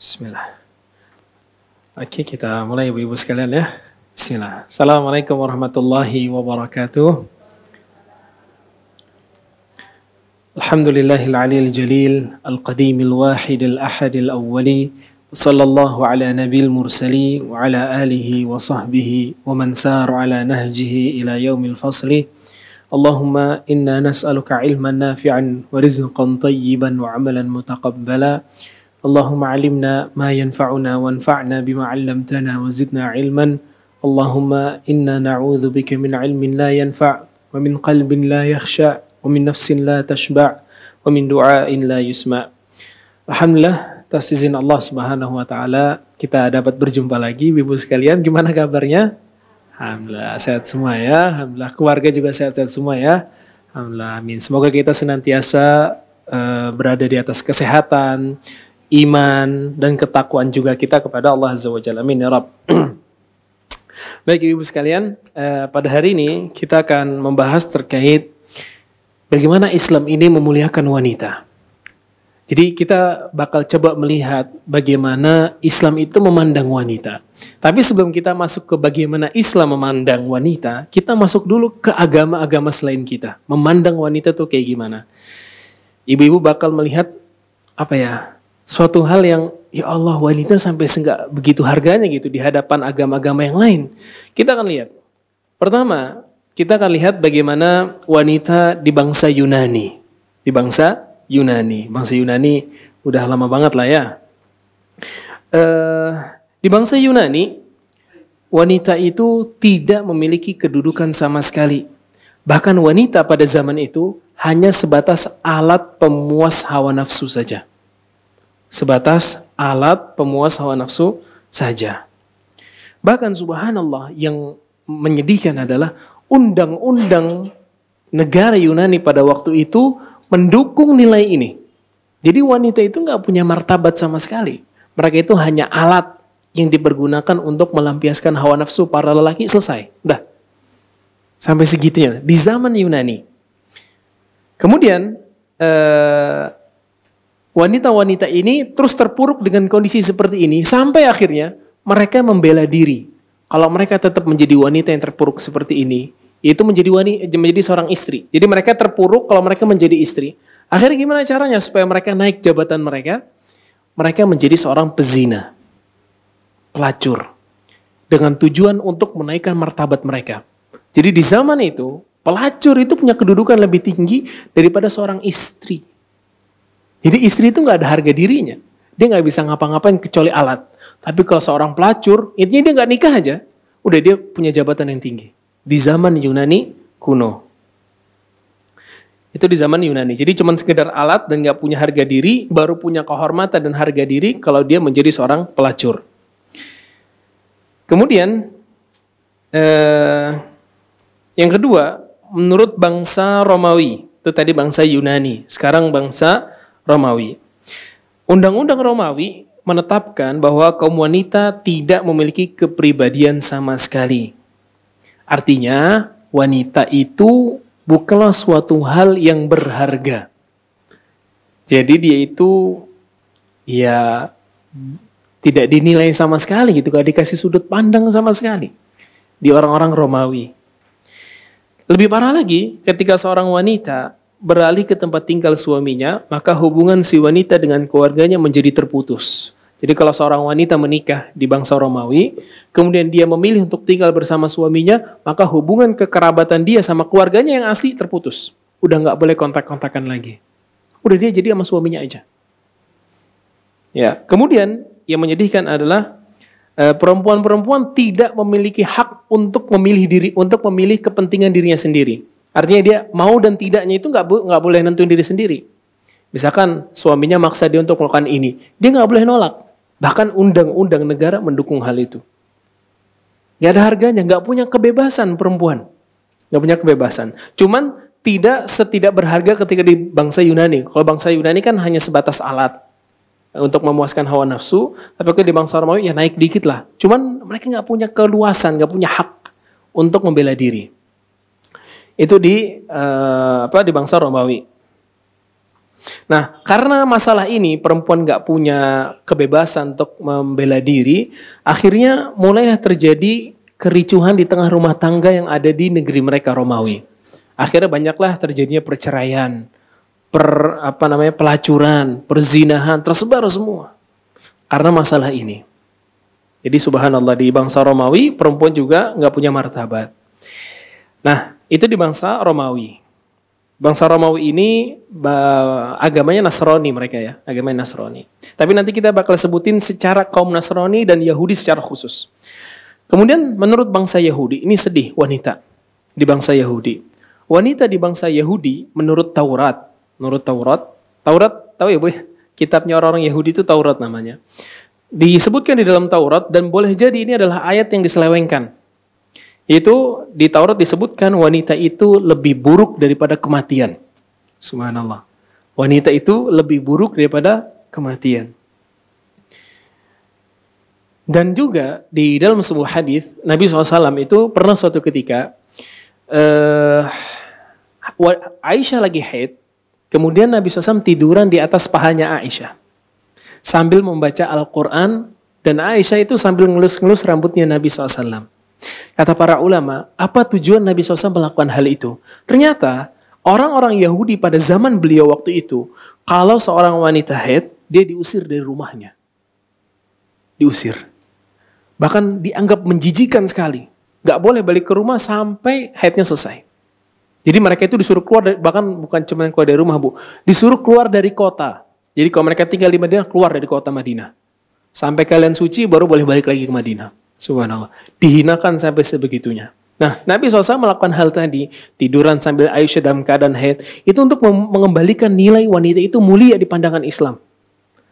Bismillah. Oke, kita mulai ibu-ibu sekalian ya. Bismillah. Assalamualaikum warahmatullahi wabarakatuh. Alhamdulillahil aliyil jalil, al-qadimil wahidil ahadil awwali, sallallahu ala nabil mursali, wa ala alihi wa sahbihi, wa man saru ala nahjihi ila yaumil fasli. Allahumma inna nas'aluka ilman nafi'an wa rizqan tayyiban wa amalan mutaqabbala. Allahumma alimna ma yanfa'una wanfa'na bima 'allamtana wa zidna ilman. Allahumma inna na'udzu bika min ilmin la yanfa' wa min qalbin la yakhsha' wa min nafsin la tashba' wa min du'ain la yusma'. Alhamdulillah, atas izin Allah Subhanahu wa taala kita dapat berjumpa lagi Ibu sekalian. Gimana kabarnya? Alhamdulillah sehat semua ya. Alhamdulillah keluarga juga sehat-sehat semua ya. Alhamdulillah amin. Semoga kita senantiasa berada di atas kesehatan, iman dan ketakwaan juga kita kepada Allah Azza wa Jalla. Amin ya Rabb. Baik ibu sekalian, pada hari ini kita akan membahas terkait bagaimana Islam ini memuliakan wanita. Jadi kita bakal coba melihat bagaimana Islam itu memandang wanita. Tapi sebelum kita masuk ke bagaimana Islam memandang wanita, kita masuk dulu ke agama-agama selain kita. Memandang wanita tuh kayak gimana? Ibu-ibu bakal melihat apa ya? Suatu hal yang ya Allah wanita sampai enggak begitu harganya gitu di hadapan agama-agama yang lain. Kita akan lihat. Pertama, kita akan lihat bagaimana wanita di bangsa Yunani. Di bangsa Yunani. Bangsa Yunani udah lama banget lah ya. Di bangsa Yunani, wanita itu tidak memiliki kedudukan sama sekali. Bahkan wanita pada zaman itu hanya sebatas alat pemuas hawa nafsu saja. Sebatas alat pemuas hawa nafsu saja. Bahkan subhanallah yang menyedihkan adalah undang-undang negara Yunani pada waktu itu mendukung nilai ini. Jadi wanita itu nggak punya martabat sama sekali. Mereka itu hanya alat yang dipergunakan untuk melampiaskan hawa nafsu para lelaki, selesai. Udah. Sampai segitunya. Di zaman Yunani. Kemudian wanita-wanita ini terus terpuruk dengan kondisi seperti ini sampai akhirnya mereka membela diri. Kalau mereka tetap menjadi wanita yang terpuruk seperti ini, itu menjadi seorang istri. Jadi mereka terpuruk kalau mereka menjadi istri. Akhirnya gimana caranya supaya mereka naik jabatan mereka? Mereka menjadi seorang pezina, pelacur, dengan tujuan untuk menaikkan martabat mereka. Jadi di zaman itu pelacur itu punya kedudukan lebih tinggi daripada seorang istri. Jadi istri itu nggak ada harga dirinya. Dia nggak bisa ngapa-ngapain kecuali alat. Tapi kalau seorang pelacur, intinya dia nggak nikah aja, udah dia punya jabatan yang tinggi. Di zaman Yunani kuno. Itu di zaman Yunani. Jadi cuma sekedar alat dan nggak punya harga diri, baru punya kehormatan dan harga diri kalau dia menjadi seorang pelacur. Kemudian, yang kedua, menurut bangsa Romawi, itu tadi bangsa Yunani, sekarang bangsa Romawi. Undang-undang Romawi menetapkan bahwa kaum wanita tidak memiliki kepribadian sama sekali. Artinya, wanita itu bukanlah suatu hal yang berharga. Jadi dia itu ya tidak dinilai sama sekali gitu, gak dikasih sudut pandang sama sekali di orang-orang Romawi. Lebih parah lagi, ketika seorang wanita beralih ke tempat tinggal suaminya, maka hubungan si wanita dengan keluarganya menjadi terputus. Jadi kalau seorang wanita menikah di bangsa Romawi, kemudian dia memilih untuk tinggal bersama suaminya, maka hubungan kekerabatan dia sama keluarganya yang asli terputus. Udah nggak boleh kontak-kontakan lagi. Udah dia jadi sama suaminya aja. Ya, kemudian yang menyedihkan adalah perempuan-perempuan tidak memiliki hak untuk memilih diri, untuk memilih kepentingan dirinya sendiri. Artinya dia mau dan tidaknya itu nggak boleh nentuin diri sendiri. Misalkan suaminya maksa dia untuk melakukan ini, dia nggak boleh nolak. Bahkan undang-undang negara mendukung hal itu. Nggak ada harganya, nggak punya kebebasan perempuan, nggak punya kebebasan. Cuman tidak berharga ketika di bangsa Yunani. Kalau bangsa Yunani kan hanya sebatas alat untuk memuaskan hawa nafsu, tapi kalau di bangsa Romawi ya naik dikit lah. Cuman mereka nggak punya keluasan, nggak punya hak untuk membela diri. Itu di bangsa Romawi. Nah, karena masalah ini perempuan nggak punya kebebasan untuk membela diri, akhirnya mulailah terjadi kericuhan di tengah rumah tangga yang ada di negeri mereka Romawi. Akhirnya banyaklah terjadinya perceraian, pelacuran, perzinahan tersebar semua karena masalah ini. Jadi subhanallah di bangsa Romawi perempuan juga nggak punya martabat. Nah, itu di bangsa Romawi. Bangsa Romawi ini agamanya Nasrani mereka ya, agamanya Nasrani. Tapi nanti kita bakal sebutin secara kaum Nasrani dan Yahudi secara khusus. Kemudian menurut bangsa Yahudi, ini sedih wanita di bangsa Yahudi. Wanita di bangsa Yahudi menurut Taurat tahu ya Bu, kitabnya orang-orang Yahudi itu Taurat namanya. Disebutkan di dalam Taurat dan boleh jadi ini adalah ayat yang diselewengkan. Itu di Taurat disebutkan wanita itu lebih buruk daripada kematian. Subhanallah. Wanita itu lebih buruk daripada kematian. Dan juga di dalam sebuah hadis Nabi SAW itu pernah suatu ketika Aisyah lagi haid, kemudian Nabi SAW tiduran di atas pahanya Aisyah sambil membaca Al-Quran, dan Aisyah itu sambil ngelus-ngelus rambutnya Nabi SAW. Kata para ulama, apa tujuan Nabi SAW melakukan hal itu? Ternyata orang-orang Yahudi pada zaman beliau waktu itu, kalau seorang wanita haid, dia diusir dari rumahnya. Diusir. Bahkan dianggap menjijikan sekali. Gak boleh balik ke rumah sampai haidnya selesai. Jadi mereka itu disuruh keluar, bahkan bukan cuma keluar dari rumah Bu, disuruh keluar dari kota. Jadi kalau mereka tinggal di Madinah, keluar dari kota Madinah. Sampai kalian suci, baru boleh balik lagi ke Madinah. Subhanallah. Dihinakan sampai sebegitunya. Nah, Nabi SAW melakukan hal tadi, tiduran sambil Aisyah dalam keadaan haid, itu untuk mengembalikan nilai wanita itu mulia di pandangan Islam.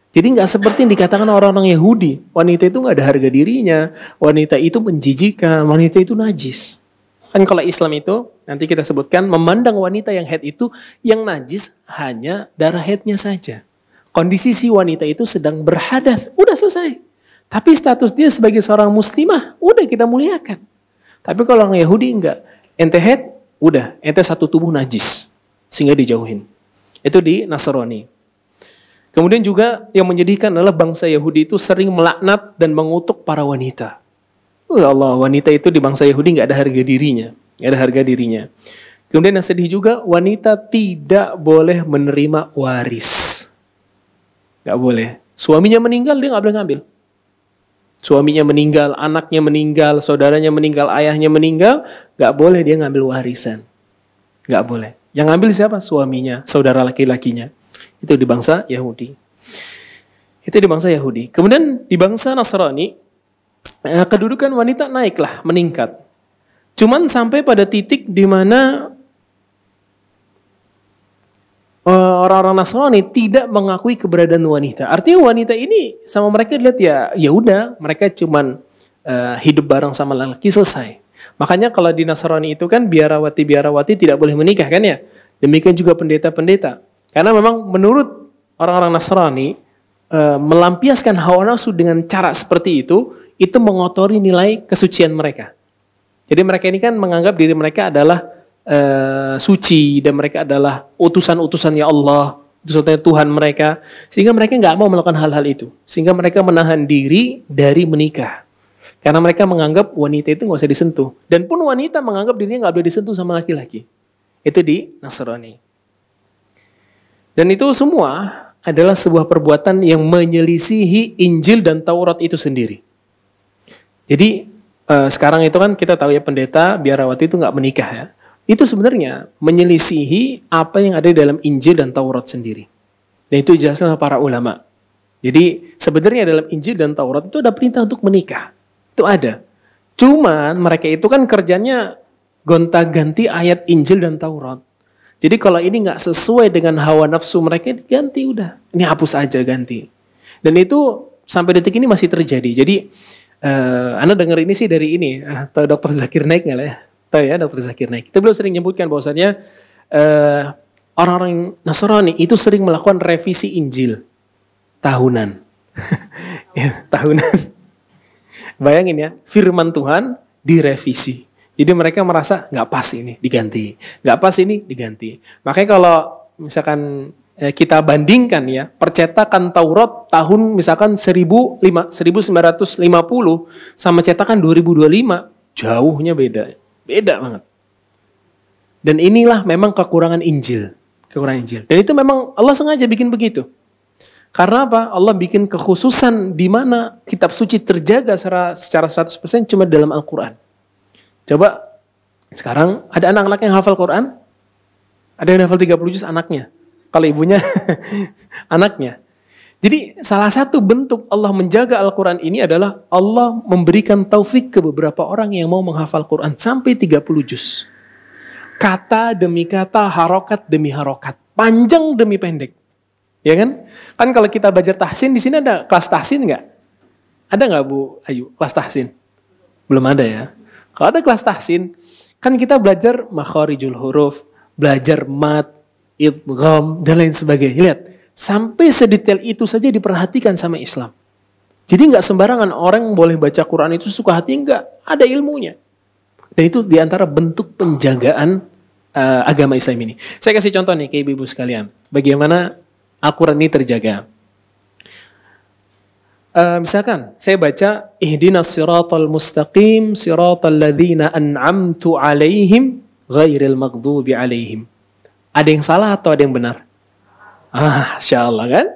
Jadi nggak seperti yang dikatakan orang-orang Yahudi. Wanita itu nggak ada harga dirinya, wanita itu menjijikan, wanita itu najis. Kan kalau Islam itu, nanti kita sebutkan, memandang wanita yang haid itu, yang najis hanya darah haidnya saja. Kondisi si wanita itu sedang berhadas, udah selesai. Tapi status dia sebagai seorang muslimah, udah kita muliakan. Tapi kalau orang Yahudi enggak. Ente haid, udah. Ente satu tubuh najis. Sehingga dijauhin. Itu di Nasrani. Kemudian juga yang menyedihkan adalah bangsa Yahudi itu sering melaknat dan mengutuk para wanita. Ya Allah, wanita itu di bangsa Yahudi enggak ada harga dirinya. Enggak ada harga dirinya. Kemudian yang sedih juga, wanita tidak boleh menerima waris. Enggak boleh. Suaminya meninggal, dia enggak boleh ngambil. Suaminya meninggal, anaknya meninggal, saudaranya meninggal, ayahnya meninggal, gak boleh dia ngambil warisan. Gak boleh. Yang ngambil siapa? Suaminya, saudara laki-lakinya. Itu di bangsa Yahudi. Itu di bangsa Yahudi. Kemudian di bangsa Nasrani, kedudukan wanita naiklah, meningkat. Cuman sampai pada titik di mana orang-orang Nasrani tidak mengakui keberadaan wanita. Artinya wanita ini sama mereka dilihat ya udah, mereka cuman hidup bareng sama laki selesai. Makanya kalau di Nasrani itu kan biarawati tidak boleh menikah kan ya. Demikian juga pendeta-pendeta. Karena memang menurut orang-orang Nasrani melampiaskan hawa nafsu dengan cara seperti itu mengotori nilai kesucian mereka. Jadi mereka ini kan menganggap diri mereka adalah suci dan mereka adalah utusan-utusannya Allah, utusannya Tuhan mereka, sehingga mereka nggak mau melakukan hal-hal itu, sehingga mereka menahan diri dari menikah, karena mereka menganggap wanita itu nggak usah disentuh, dan pun wanita menganggap dirinya nggak boleh disentuh sama laki-laki. Itu di Nasrani, dan itu semua adalah sebuah perbuatan yang menyelisihi Injil dan Taurat itu sendiri. Jadi sekarang itu kan kita tahu ya pendeta biarawati itu nggak menikah ya. Itu sebenarnya menyelisihi apa yang ada di dalam Injil dan Taurat sendiri. Dan itu dijelaskan oleh para ulama. Jadi sebenarnya dalam Injil dan Taurat itu ada perintah untuk menikah. Itu ada. Cuman mereka itu kan kerjanya gonta-ganti ayat Injil dan Taurat. Jadi kalau ini nggak sesuai dengan hawa nafsu mereka, diganti udah. Ini hapus aja, ganti. Dan itu sampai detik ini masih terjadi. Jadi Anda dengar ini sih dari ini. Tahu Dr. Zakir Naik nggak lah ya? Tahu ya Dr. Zakir Naik. Itu beliau sering menyebutkan bahwasannya orang-orang Nasrani itu sering melakukan revisi Injil tahunan. Ya, tahunan. Bayangin ya, firman Tuhan direvisi. Jadi mereka merasa nggak pas ini, diganti. Nggak pas ini, diganti. Makanya kalau misalkan kita bandingkan ya, percetakan Taurat tahun misalkan 1950 sama cetakan 2025, jauhnya beda. Beda banget. Dan inilah memang kekurangan Injil. Dan itu memang Allah sengaja bikin begitu. Karena apa? Allah bikin kekhususan di mana kitab suci terjaga secara 100% cuma dalam Al-Quran. Coba sekarang ada anak-anak yang hafal Quran, ada yang hafal 30 juz anaknya. Kalau ibunya anaknya. Jadi salah satu bentuk Allah menjaga Al-Quran ini adalah Allah memberikan taufik ke beberapa orang yang mau menghafal Quran sampai 30 juz. Kata demi kata, harokat demi harokat, panjang demi pendek. Ya kan? Kan kalau kita belajar tahsin, di sini ada kelas tahsin nggak? Ada nggak Bu Ayu, kelas tahsin? Belum ada ya. Kalau ada kelas tahsin, kan kita belajar makharijul huruf, belajar mat, idgham, dan lain sebagainya. Lihat, sampai sedetail itu saja diperhatikan sama Islam. Jadi nggak sembarangan orang boleh baca Quran itu suka hati, enggak. Ada ilmunya. Dan itu diantara bentuk penjagaan agama Islam ini. Saya kasih contoh nih ke ibu-ibu sekalian. Bagaimana Al-Quran ini terjaga. Misalkan saya baca ihdinas siratal mustaqim siratal ladzina an'amtu alaihim ghairil maghdubi alaihim. Ada yang salah atau ada yang benar? Insyaallah kan?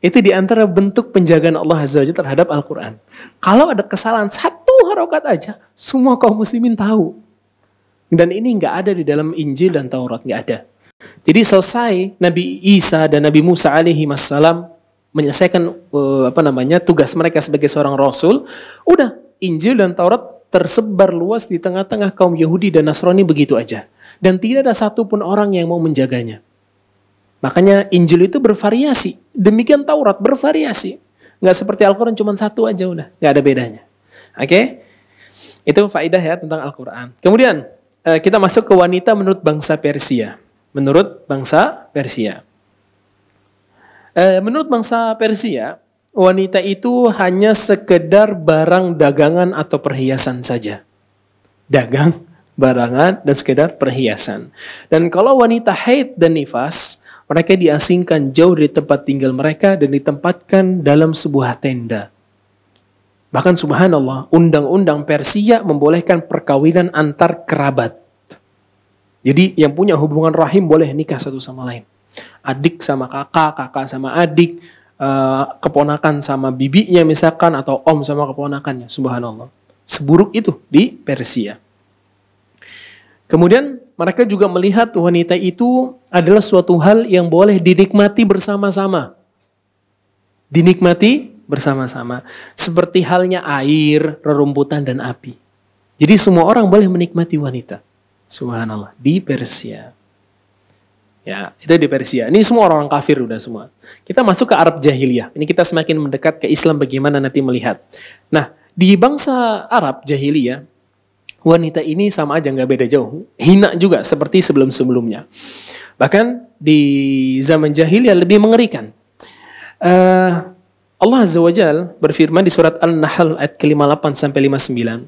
Itu diantara bentuk penjagaan Allah Azza wa Jalla terhadap Al-Quran. Kalau ada kesalahan satu harokat aja, semua kaum muslimin tahu. Dan ini nggak ada di dalam Injil dan Taurat, nggak ada. Jadi selesai Nabi Isa dan Nabi Musa alaihi wassalam menyelesaikan tugas mereka sebagai seorang rasul, udah Injil dan Taurat tersebar luas di tengah-tengah kaum Yahudi dan Nasrani begitu aja. Dan tidak ada satupun orang yang mau menjaganya. Makanya Injil itu bervariasi. Demikian Taurat bervariasi. Nggak seperti Al-Quran cuma satu aja udah. Nggak ada bedanya. Oke? Itu faedah ya tentang Al-Quran. Kemudian kita masuk ke wanita menurut bangsa Persia. Menurut bangsa Persia. Menurut bangsa Persia, wanita itu hanya sekedar barang dagangan atau perhiasan saja. Dagang, barangan, dan sekedar perhiasan. Dan kalau wanita haid dan nifas, mereka diasingkan jauh dari tempat tinggal mereka dan ditempatkan dalam sebuah tenda. Bahkan subhanallah, undang-undang Persia membolehkan perkawinan antar kerabat. Jadi yang punya hubungan rahim boleh nikah satu sama lain. Adik sama kakak, kakak sama adik, keponakan sama bibinya misalkan, atau om sama keponakannya, subhanallah. Seburuk itu di Persia. Kemudian mereka juga melihat wanita itu adalah suatu hal yang boleh dinikmati bersama-sama. Dinikmati bersama-sama. Seperti halnya air, rerumputan, dan api. Jadi semua orang boleh menikmati wanita. Subhanallah. Di Persia. Ya, itu di Persia. Ini semua orang kafir udah semua. Kita masuk ke Arab Jahiliyah. Ini kita semakin mendekat ke Islam bagaimana nanti melihat. Nah, di bangsa Arab Jahiliyah, wanita ini sama aja nggak beda jauh. Hina juga seperti sebelum-sebelumnya. Bahkan di zaman Jahiliyah lebih mengerikan. Allah Azza wa Jalla berfirman di surat An-Nahl ayat ke-58 sampai 59.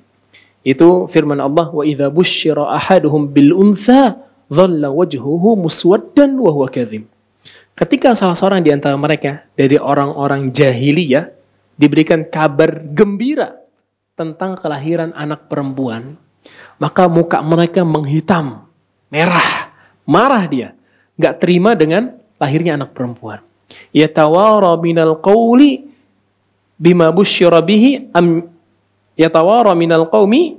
Itu firman Allah, wa idza busyira ahaduhum bil untha dhalla wajhuhu muswaddan wa huwa kadhim. Ketika salah seorang di antara mereka dari orang-orang jahiliyah diberikan kabar gembira tentang kelahiran anak perempuan, maka muka mereka menghitam, merah, marah dia, enggak terima dengan lahirnya anak perempuan. Yatawara minal qawli bima busyira bihi am yatawara minal qaumi,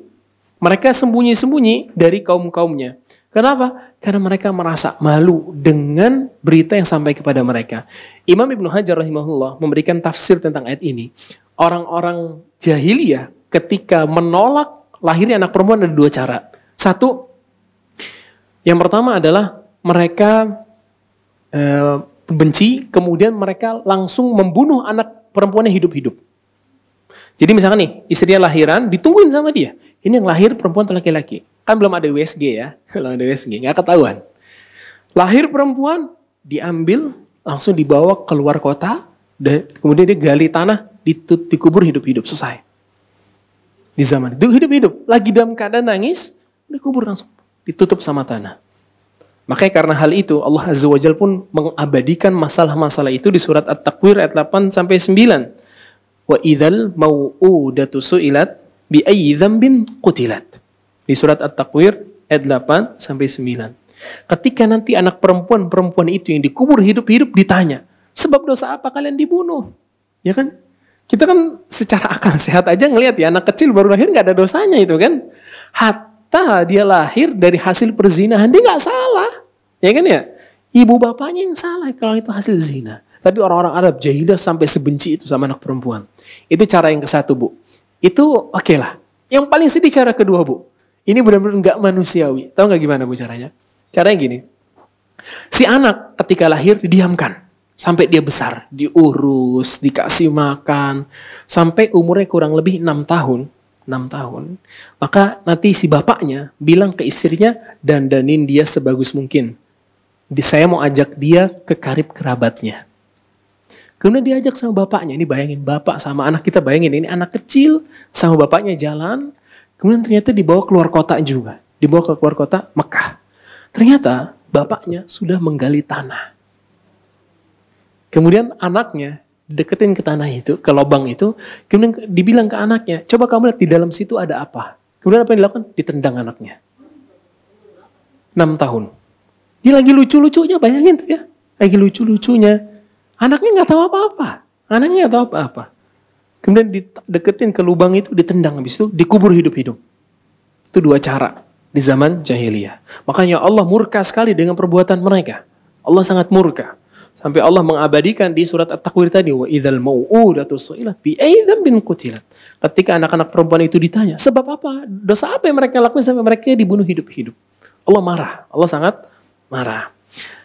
mereka sembunyi-sembunyi dari kaum-kaumnya. Kenapa? Karena mereka merasa malu dengan berita yang sampai kepada mereka. Imam Ibnu Hajar rahimahullah memberikan tafsir tentang ayat ini. Orang-orang jahiliyah ketika menolak lahirnya anak perempuan ada dua cara. Satu, yang pertama adalah mereka benci, kemudian mereka langsung membunuh anak perempuannya hidup-hidup. Jadi misalkan nih, istrinya lahiran, ditungguin sama dia. Ini yang lahir perempuan atau laki-laki? Kan belum ada USG ya, belum ada USG, nggak ketahuan. Lahir perempuan, diambil, langsung dibawa keluar kota, kemudian dia gali tanah, dikubur hidup-hidup, selesai. Di zaman itu hidup-hidup, lagi dalam keadaan nangis, dikubur langsung, ditutup sama tanah. Makanya karena hal itu Allah Azza wa Jalla pun mengabadikan masalah-masalah itu di surat At-Takwir ayat 8 sampai 9. Wa idzal mau'udatu su'ilat bi ayyi dzambin qutilat. Di surat At-Takwir ayat 8 sampai 9. Ketika nanti anak perempuan itu yang dikubur hidup-hidup ditanya, sebab dosa apa kalian dibunuh? Ya kan? Kita kan secara akal sehat aja ngelihat ya, anak kecil baru lahir nggak ada dosanya itu kan. Hatta dia lahir dari hasil perzinahan, dia nggak salah. Ya kan ya? Ibu bapaknya yang salah kalau itu hasil zina. Tapi orang-orang Arab jahiliyah sampai sebenci itu sama anak perempuan. Itu cara yang ke-1, Bu. Itu oke lah. Yang paling sedih cara kedua, Bu. Ini benar-benar nggak manusiawi. Tahu nggak gimana, Bu, caranya? Caranya gini. Si anak ketika lahir didiamkan. Sampai dia besar, diurus, dikasih makan, sampai umurnya kurang lebih 6 tahun. 6 tahun. Maka nanti si bapaknya bilang ke istrinya, dandanin dia sebagus mungkin. Saya mau ajak dia ke karib kerabatnya. Kemudian diajak sama bapaknya. Ini bayangin bapak sama anak, kita bayangin ini anak kecil sama bapaknya jalan. Kemudian ternyata dibawa keluar kota juga. Dibawa ke keluar kota Mekah. Ternyata bapaknya sudah menggali tanah. Kemudian anaknya deketin ke tanah itu, ke lubang itu. Kemudian dibilang ke anaknya, coba kamu lihat di dalam situ ada apa. Kemudian apa yang dilakukan? Ditendang anaknya. 6 tahun. Dia lagi lucu-lucunya, bayangin tuh ya. Lagi lucu-lucunya. Anaknya nggak tahu apa-apa. Anaknya nggak tahu apa-apa. Kemudian dideketin ke lubang itu, ditendang. Habis itu dikubur hidup-hidup. Itu 2 cara di zaman jahiliyah. Makanya Allah murka sekali dengan perbuatan mereka. Allah sangat murka. Sampai Allah mengabadikan di surat At-Takwir tadi, wa idzal mau'udatu su'ilat bi ayyi dzambin qutilat. Ketika anak-anak perempuan itu ditanya, sebab apa? Dosa apa yang mereka lakukan sampai mereka dibunuh hidup-hidup? Allah marah. Allah sangat marah.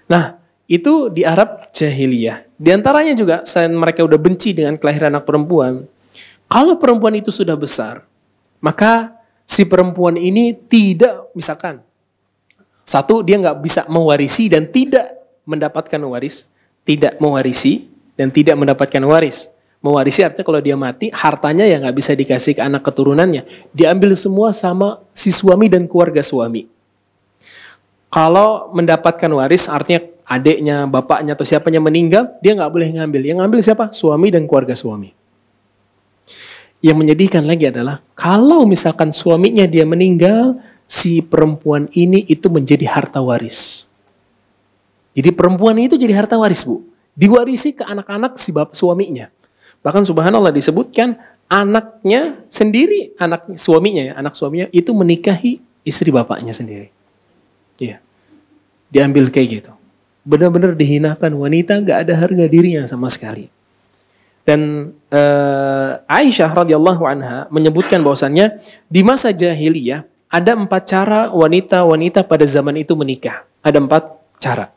Nah, itu di Arab jahiliyah. Di antaranya juga selain mereka udah benci dengan kelahiran anak perempuan, kalau perempuan itu sudah besar, maka si perempuan ini tidak, misalkan, satu, dia nggak bisa mewarisi dan tidak mendapatkan waris. Tidak mewarisi dan tidak mendapatkan waris. Mewarisi artinya kalau dia mati, hartanya yang nggak bisa dikasih ke anak keturunannya. Diambil semua sama si suami dan keluarga suami. Kalau mendapatkan waris artinya adiknya, bapaknya atau siapanya meninggal, dia nggak boleh ngambil. Yang ngambil siapa? Suami dan keluarga suami. Yang menyedihkan lagi adalah kalau misalkan suaminya dia meninggal, si perempuan ini itu menjadi harta waris. Jadi perempuan itu jadi harta waris, Bu. Diwarisi ke anak-anak si bapak suaminya. Bahkan subhanallah disebutkan anaknya sendiri, anak suaminya itu menikahi istri bapaknya sendiri. Iya. Diambil kayak gitu. Benar-benar dihinakan wanita, gak ada harga dirinya sama sekali. Dan Aisyah radhiyallahu anha menyebutkan bahwasannya di masa jahiliyah ada 4 cara wanita-wanita pada zaman itu menikah. Ada 4 cara.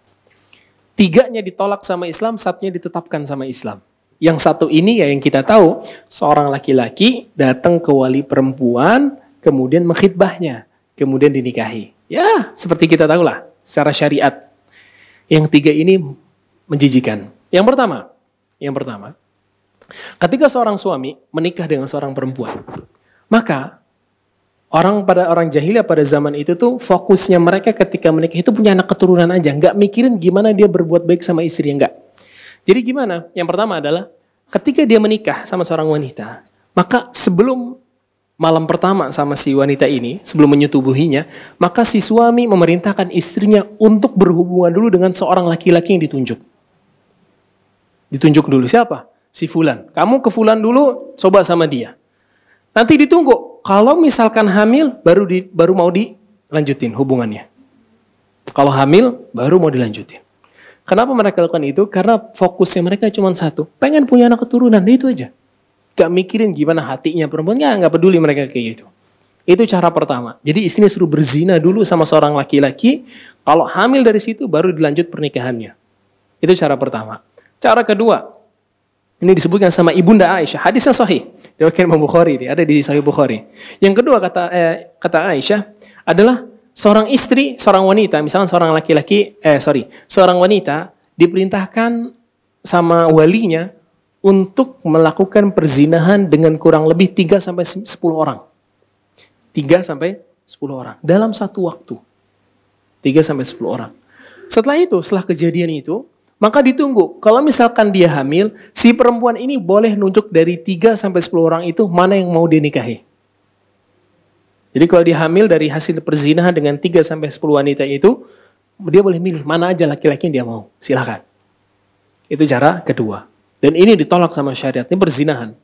3-nya ditolak sama Islam, 1-nya ditetapkan sama Islam. Yang 1 ini ya yang kita tahu, seorang laki-laki datang ke wali perempuan, kemudian mengkhitbahnya, kemudian dinikahi. Ya, seperti kita tahu lah, secara syariat. Yang 3 ini menjijikan. Yang pertama, ketika seorang suami menikah dengan seorang perempuan, maka orang jahiliyah pada zaman itu tuh fokusnya mereka ketika menikah itu punya anak keturunan aja. Nggak mikirin gimana dia berbuat baik sama istrinya, nggak. Jadi gimana? Yang pertama adalah ketika dia menikah sama seorang wanita, maka sebelum malam pertama sama si wanita ini, sebelum menyetubuhinya, maka si suami memerintahkan istrinya untuk berhubungan dulu dengan seorang laki-laki yang ditunjuk. Ditunjuk dulu siapa? Si Fulan. Kamu ke Fulan dulu, coba sama dia. Nanti ditunggu. Kalau misalkan hamil, baru mau dilanjutin hubungannya. Kalau hamil, baru mau dilanjutin. Kenapa mereka lakukan itu? Karena fokusnya mereka cuma 1. Pengen punya anak keturunan, itu aja. Gak mikirin gimana hatinya perempuan, gak peduli mereka kayak gitu. Itu cara pertama. Jadi istrinya suruh berzina dulu sama seorang laki-laki. Kalau hamil dari situ, baru dilanjut pernikahannya. Itu cara pertama. Cara kedua, ini disebutkan sama Ibunda Aisyah. Hadisnya sahih. Diriwayatkan Imam Bukhari, ada di Sahih Bukhari. Yang kedua kata Aisyah adalah seorang istri, seorang wanita, misalnya seorang wanita diperintahkan sama walinya untuk melakukan perzinahan dengan kurang lebih 3 sampai 10 orang. 3 sampai 10 orang dalam satu waktu. 3 sampai 10 orang. Setelah kejadian itu, maka ditunggu. Kalau misalkan dia hamil, si perempuan ini boleh nunjuk dari 3 sampai 10 orang itu mana yang mau dinikahi. Jadi kalau dia hamil dari hasil perzinahan dengan 3 sampai 10 wanita itu, dia boleh milih mana aja laki-laki yang dia mau. Silakan. Itu cara kedua. Dan ini ditolak sama syariat. Ini perzinahan.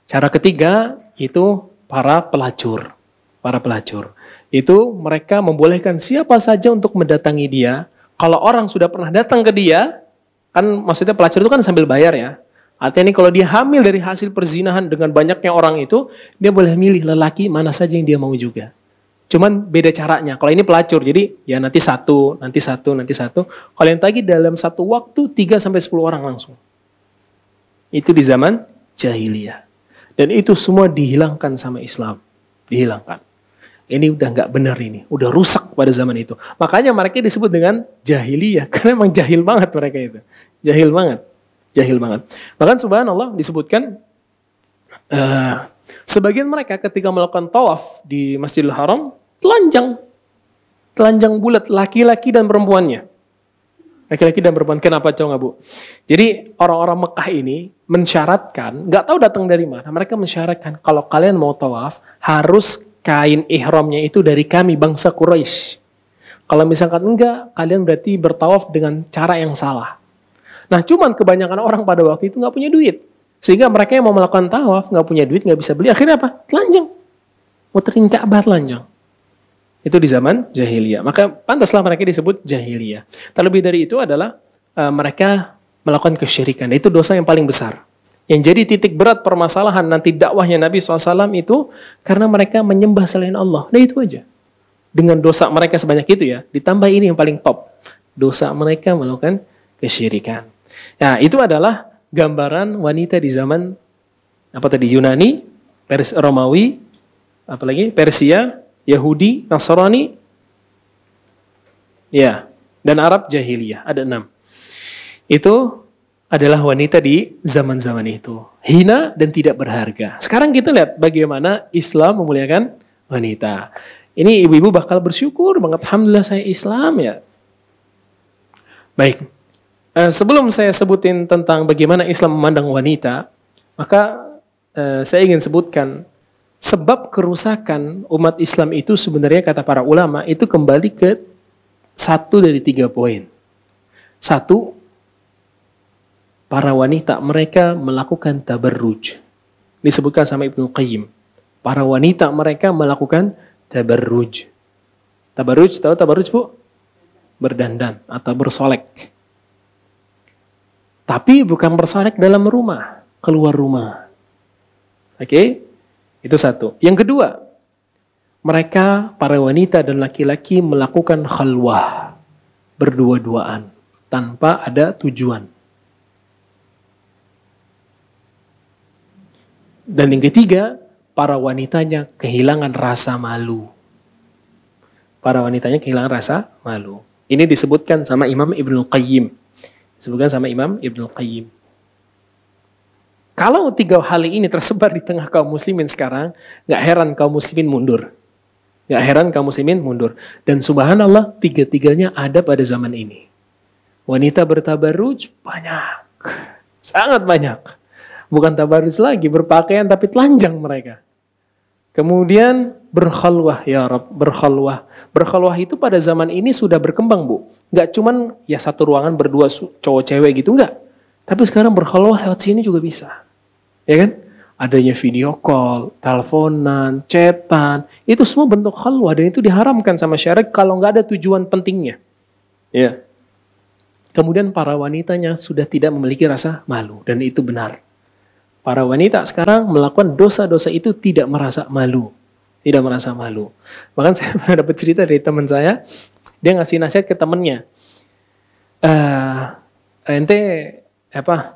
Cara ketiga itu para pelacur. Para pelacur. Itu mereka membolehkan siapa saja untuk mendatangi dia. Kalau orang sudah pernah datang ke dia, kan maksudnya pelacur itu kan sambil bayar ya. Artinya ini kalau dia hamil dari hasil perzinahan dengan banyaknya orang itu, dia boleh milih lelaki mana saja yang dia mau juga. Cuman beda caranya. Kalau ini pelacur, jadi ya nanti satu. Kalau yang tadi dalam satu waktu 3 sampai 10 orang langsung. Itu di zaman jahiliyah. Dan itu semua dihilangkan sama Islam. Dihilangkan. Ini udah nggak benar ini, udah rusak pada zaman itu. Makanya mereka disebut dengan jahiliyah, karena emang jahil banget mereka itu. Jahil banget. Bahkan subhanallah disebutkan, sebagian mereka ketika melakukan tawaf di Masjidil Haram, telanjang bulat, laki-laki dan perempuannya. Laki-laki dan perempuan, kenapa coba nggak Bu? Jadi orang-orang Mekah ini mensyaratkan, nggak tahu datang dari mana, mereka mensyaratkan kalau kalian mau tawaf harus kain ihramnya itu dari kami bangsa Quraisy. Kalau misalkan enggak, kalian berarti bertawaf dengan cara yang salah. Nah, cuman kebanyakan orang pada waktu itu nggak punya duit, sehingga mereka yang mau melakukan tawaf nggak punya duit, nggak bisa beli. Akhirnya apa? Telanjang, muterin Ka'bah telanjang. Itu di zaman jahiliyah. Maka pantaslah mereka disebut jahiliyah. Terlebih dari itu adalah mereka melakukan kesyirikan. Itu dosa yang paling besar. Yang jadi titik berat permasalahan nanti dakwahnya Nabi SAW itu karena mereka menyembah selain Allah. Nah itu aja. Dengan dosa mereka sebanyak itu ya, ditambah ini yang paling top. Dosa mereka melakukan kesyirikan. Nah itu adalah gambaran wanita di zaman Yunani, Romawi, apalagi Persia, Yahudi, Nasrani, ya, dan Arab jahiliyah. Ada 6. Itu adalah wanita di zaman-zaman itu. Hina dan tidak berharga. Sekarang kita lihat bagaimana Islam memuliakan wanita. Ini ibu-ibu bakal bersyukur banget. Alhamdulillah saya Islam ya. Baik. Sebelum saya sebutin tentang bagaimana Islam memandang wanita, maka saya ingin sebutkan sebab kerusakan umat Islam itu sebenarnya kata para ulama itu kembali ke 1 dari 3 poin. 1, para wanita mereka melakukan tabarruj. Disebutkan sama Ibnu Qayyim. Para wanita mereka melakukan tabarruj. Tabarruj, tahu tabarruj Bu? Berdandan atau bersolek. Tapi bukan bersolek dalam rumah, keluar rumah. Oke? Itu 1. Yang kedua, mereka para wanita dan laki-laki melakukan khalwah. Berdua-duaan tanpa ada tujuan. Dan yang ketiga, para wanitanya kehilangan rasa malu. Para wanitanya kehilangan rasa malu. Ini disebutkan sama Imam Ibnu Qayyim. Kalau 3 hal ini tersebar di tengah kaum muslimin sekarang, gak heran kaum muslimin mundur. Dan subhanallah, 3-3-nya ada pada zaman ini. Wanita bertabarruj banyak. Sangat banyak. Bukan tabarruj lagi, berpakaian tapi telanjang mereka. Kemudian berkhalwah, ya Rabb, berkhalwah. Berkhalwah itu pada zaman ini sudah berkembang Bu. Gak cuman ya satu ruangan berdua cowok cewek gitu, enggak. Tapi sekarang berkhalwah lewat sini juga bisa. Ya kan? Adanya video call, teleponan, chatan, itu semua bentuk khalwah dan itu diharamkan sama syariat kalau nggak ada tujuan pentingnya. Ya. Kemudian para wanitanya sudah tidak memiliki rasa malu dan itu benar. Para wanita sekarang melakukan dosa-dosa itu tidak merasa malu. Tidak merasa malu. Bahkan saya pernah dapat cerita dari teman saya, dia ngasih nasihat ke temannya. Ente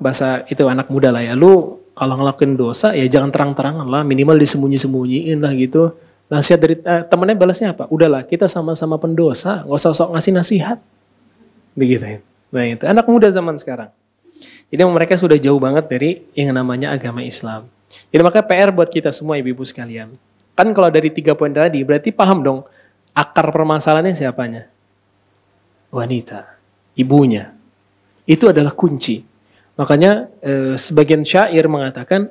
bahasa itu anak muda lah ya, lu kalau ngelakuin dosa ya jangan terang-terangan lah, minimal disembunyi-sembunyiin lah gitu. Nasihat dari temennya balasnya apa? Udahlah, kita sama-sama pendosa, nggak usah sok ngasih nasihat. Begitu. Nah itu anak muda zaman sekarang. Jadi mereka sudah jauh banget dari yang namanya agama Islam. Jadi makanya PR buat kita semua ibu-ibu sekalian. Kan kalau dari 3 poin tadi berarti paham dong akar permasalahannya siapanya? Wanita. ibunya. Itu adalah kunci. Makanya sebagian syair mengatakan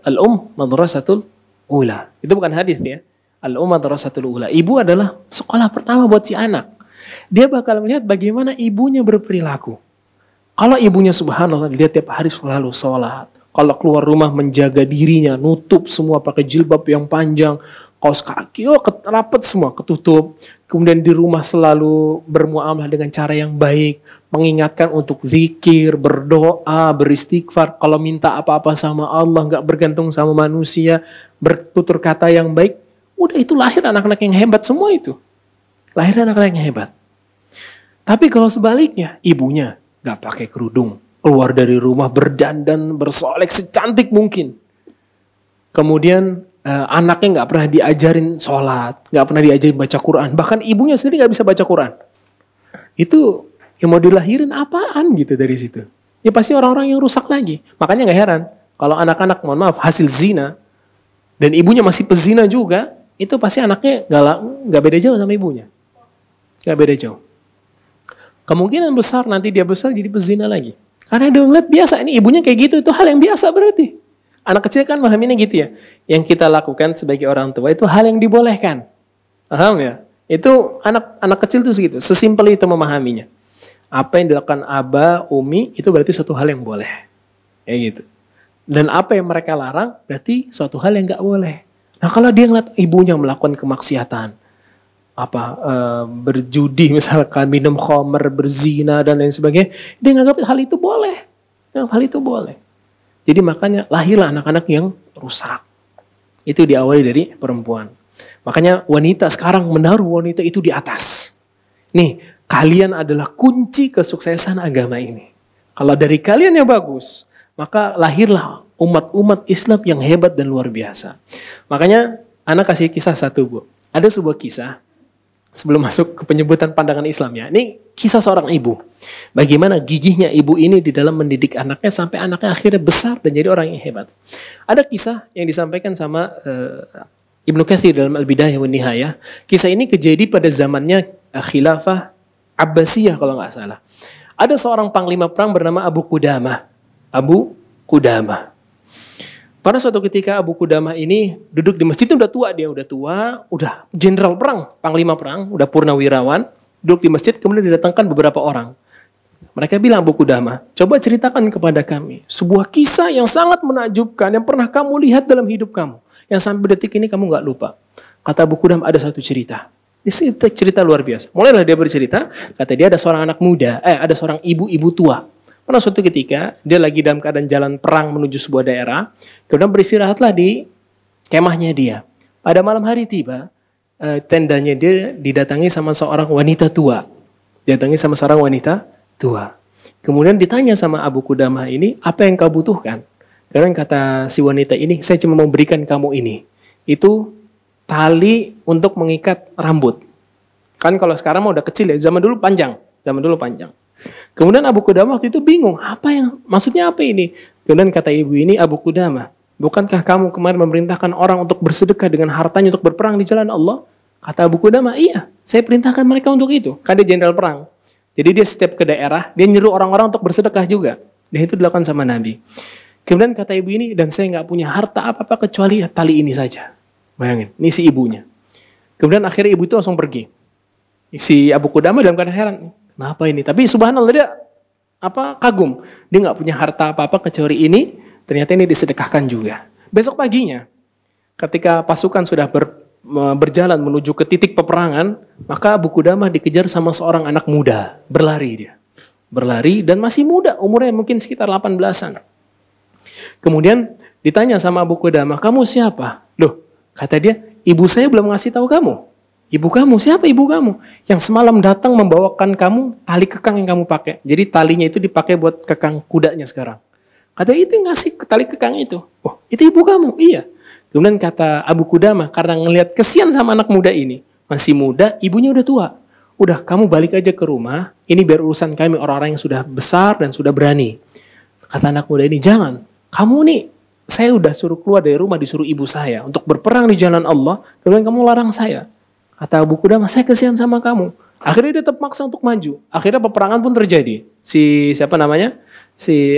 madrasatul ula. Itu bukan hadis ya. Madrasatul ula. Ibu adalah sekolah pertama buat si anak. Dia bakal melihat bagaimana ibunya berperilaku. Kalau ibunya subhanallah, dia tiap hari selalu sholat. Kalau keluar rumah menjaga dirinya, nutup semua pakai jilbab yang panjang, kaos kaki, rapat semua, ketutup. Kemudian di rumah selalu bermuamalah dengan cara yang baik, mengingatkan untuk zikir, berdoa, beristighfar. Kalau minta apa-apa sama Allah, nggak bergantung sama manusia, bertutur kata yang baik. Udah itu lahir anak-anak yang hebat semua itu. Lahir anak-anak yang hebat. Tapi kalau sebaliknya, ibunya nggak pakai kerudung, keluar dari rumah berdandan, bersolek secantik mungkin. Kemudian anaknya nggak pernah diajarin sholat, nggak pernah diajarin baca Quran. Bahkan ibunya sendiri nggak bisa baca Quran. Itu yang mau dilahirin apaan gitu dari situ. Ya pasti orang-orang yang rusak lagi. Makanya nggak heran kalau anak-anak, mohon maaf, hasil zina dan ibunya masih pezina juga, itu pasti anaknya nggak beda jauh sama ibunya. Nggak beda jauh. Kemungkinan besar nanti dia besar jadi pezina lagi. Karena dia ngeliat biasa, ini ibunya kayak gitu, itu hal yang biasa berarti. Anak kecil kan memahaminya gitu ya. Yang kita lakukan sebagai orang tua itu hal yang dibolehkan. Paham ya? Itu anak kecil itu segitu, sesimpel itu memahaminya. Apa yang dilakukan aba, umi, itu berarti suatu hal yang boleh. Kayak gitu. Dan apa yang mereka larang, berarti suatu hal yang gak boleh. Nah kalau dia ngeliat ibunya melakukan kemaksiatan, berjudi misalkan, minum khamr, berzina dan lain sebagainya, dia nganggap hal itu boleh. Hal itu boleh. Jadi makanya lahirlah anak-anak yang rusak. Itu diawali dari perempuan. Makanya wanita sekarang menaruh wanita itu di atas. Nih, kalian adalah kunci kesuksesan agama ini. Kalau dari kalian yang bagus, maka lahirlah umat-umat Islam yang hebat dan luar biasa. Makanya anak kasih kisah satu, Bu. Ada sebuah kisah sebelum masuk ke penyebutan pandangan Islam ya. Ini kisah seorang ibu. Bagaimana gigihnya ibu ini di dalam mendidik anaknya sampai anaknya akhirnya besar dan jadi orang yang hebat. Ada kisah yang disampaikan sama Ibnu Katsir dalam Al-Bidayah wa Nihayah. Kisah ini kejadian pada zamannya Khilafah Abbasiyah kalau nggak salah. Ada seorang panglima perang bernama Abu Qudamah. Abu Qudamah. Pada suatu ketika Abu Qudamah ini duduk di masjid, udah tua dia, udah jenderal perang, panglima perang, udah purnawirawan, duduk di masjid, kemudian didatangkan beberapa orang. Mereka bilang, Abu Qudamah, coba ceritakan kepada kami sebuah kisah yang sangat menakjubkan yang pernah kamu lihat dalam hidup kamu, yang sampai detik ini kamu nggak lupa. Kata Abu Qudamah, ada satu cerita. Ini cerita luar biasa. Mulailah dia bercerita, kata dia ada seorang anak muda, ada seorang ibu tua. Pada suatu ketika, dia lagi dalam keadaan jalan perang menuju sebuah daerah, kemudian beristirahatlah di kemahnya dia. Pada malam hari tiba, tendanya dia didatangi sama seorang wanita tua. Kemudian ditanya sama Abu Qudamah ini, apa yang kau butuhkan? Kemudian kata si wanita ini, saya cuma mau berikan kamu ini. Itu tali untuk mengikat rambut. Kan kalau sekarang mah udah kecil ya, zaman dulu panjang. Kemudian Abu Qudamah waktu itu bingung, maksudnya apa ini? Kemudian kata ibu ini, Abu Qudamah, bukankah kamu kemarin memerintahkan orang untuk bersedekah dengan hartanya untuk berperang di jalan Allah? Kata Abu Qudamah, iya, saya perintahkan mereka untuk itu. Kan dia jenderal perang. Jadi dia setiap ke daerah, dia nyuruh orang-orang untuk bersedekah juga. Dan itu dilakukan sama Nabi. Kemudian kata ibu ini, dan saya nggak punya harta apa-apa kecuali tali ini saja. Bayangin, ini si ibunya. Kemudian akhirnya ibu itu langsung pergi. Si Abu Qudamah dalam keadaan heran. Kenapa ini? Tapi subhanallah dia kagum. Dia nggak punya harta apa-apa kecuali ini. Ternyata ini disedekahkan juga. Besok paginya, ketika pasukan sudah berjalan menuju ke titik peperangan, maka Abu Qudamah dikejar sama seorang anak muda. Berlari dan masih muda, umurnya mungkin sekitar 18-an. Kemudian ditanya sama Abu Qudamah, kamu siapa? Loh, kata dia, ibu saya belum ngasih tahu kamu. Ibu kamu, siapa ibu kamu? Yang semalam datang membawakan kamu tali kekang yang kamu pakai. Jadi talinya itu dipakai buat kekang kudanya sekarang. Kata itu yang ngasih tali kekang itu. Oh, itu ibu kamu? Iya. Kemudian kata Abu Qudamah, karena ngelihat kesian sama anak muda ini. Masih muda, ibunya udah tua. Udah, kamu balik aja ke rumah. Ini biar urusan kami orang-orang yang sudah besar dan sudah berani. Kata anak muda ini, jangan. Kamu nih, saya udah suruh keluar dari rumah, disuruh ibu saya untuk berperang di jalan Allah. Kemudian kamu larang saya. Kata Abu Qudamah, saya kesian sama kamu. Akhirnya dia tetap maksa untuk maju. Akhirnya peperangan pun terjadi. Si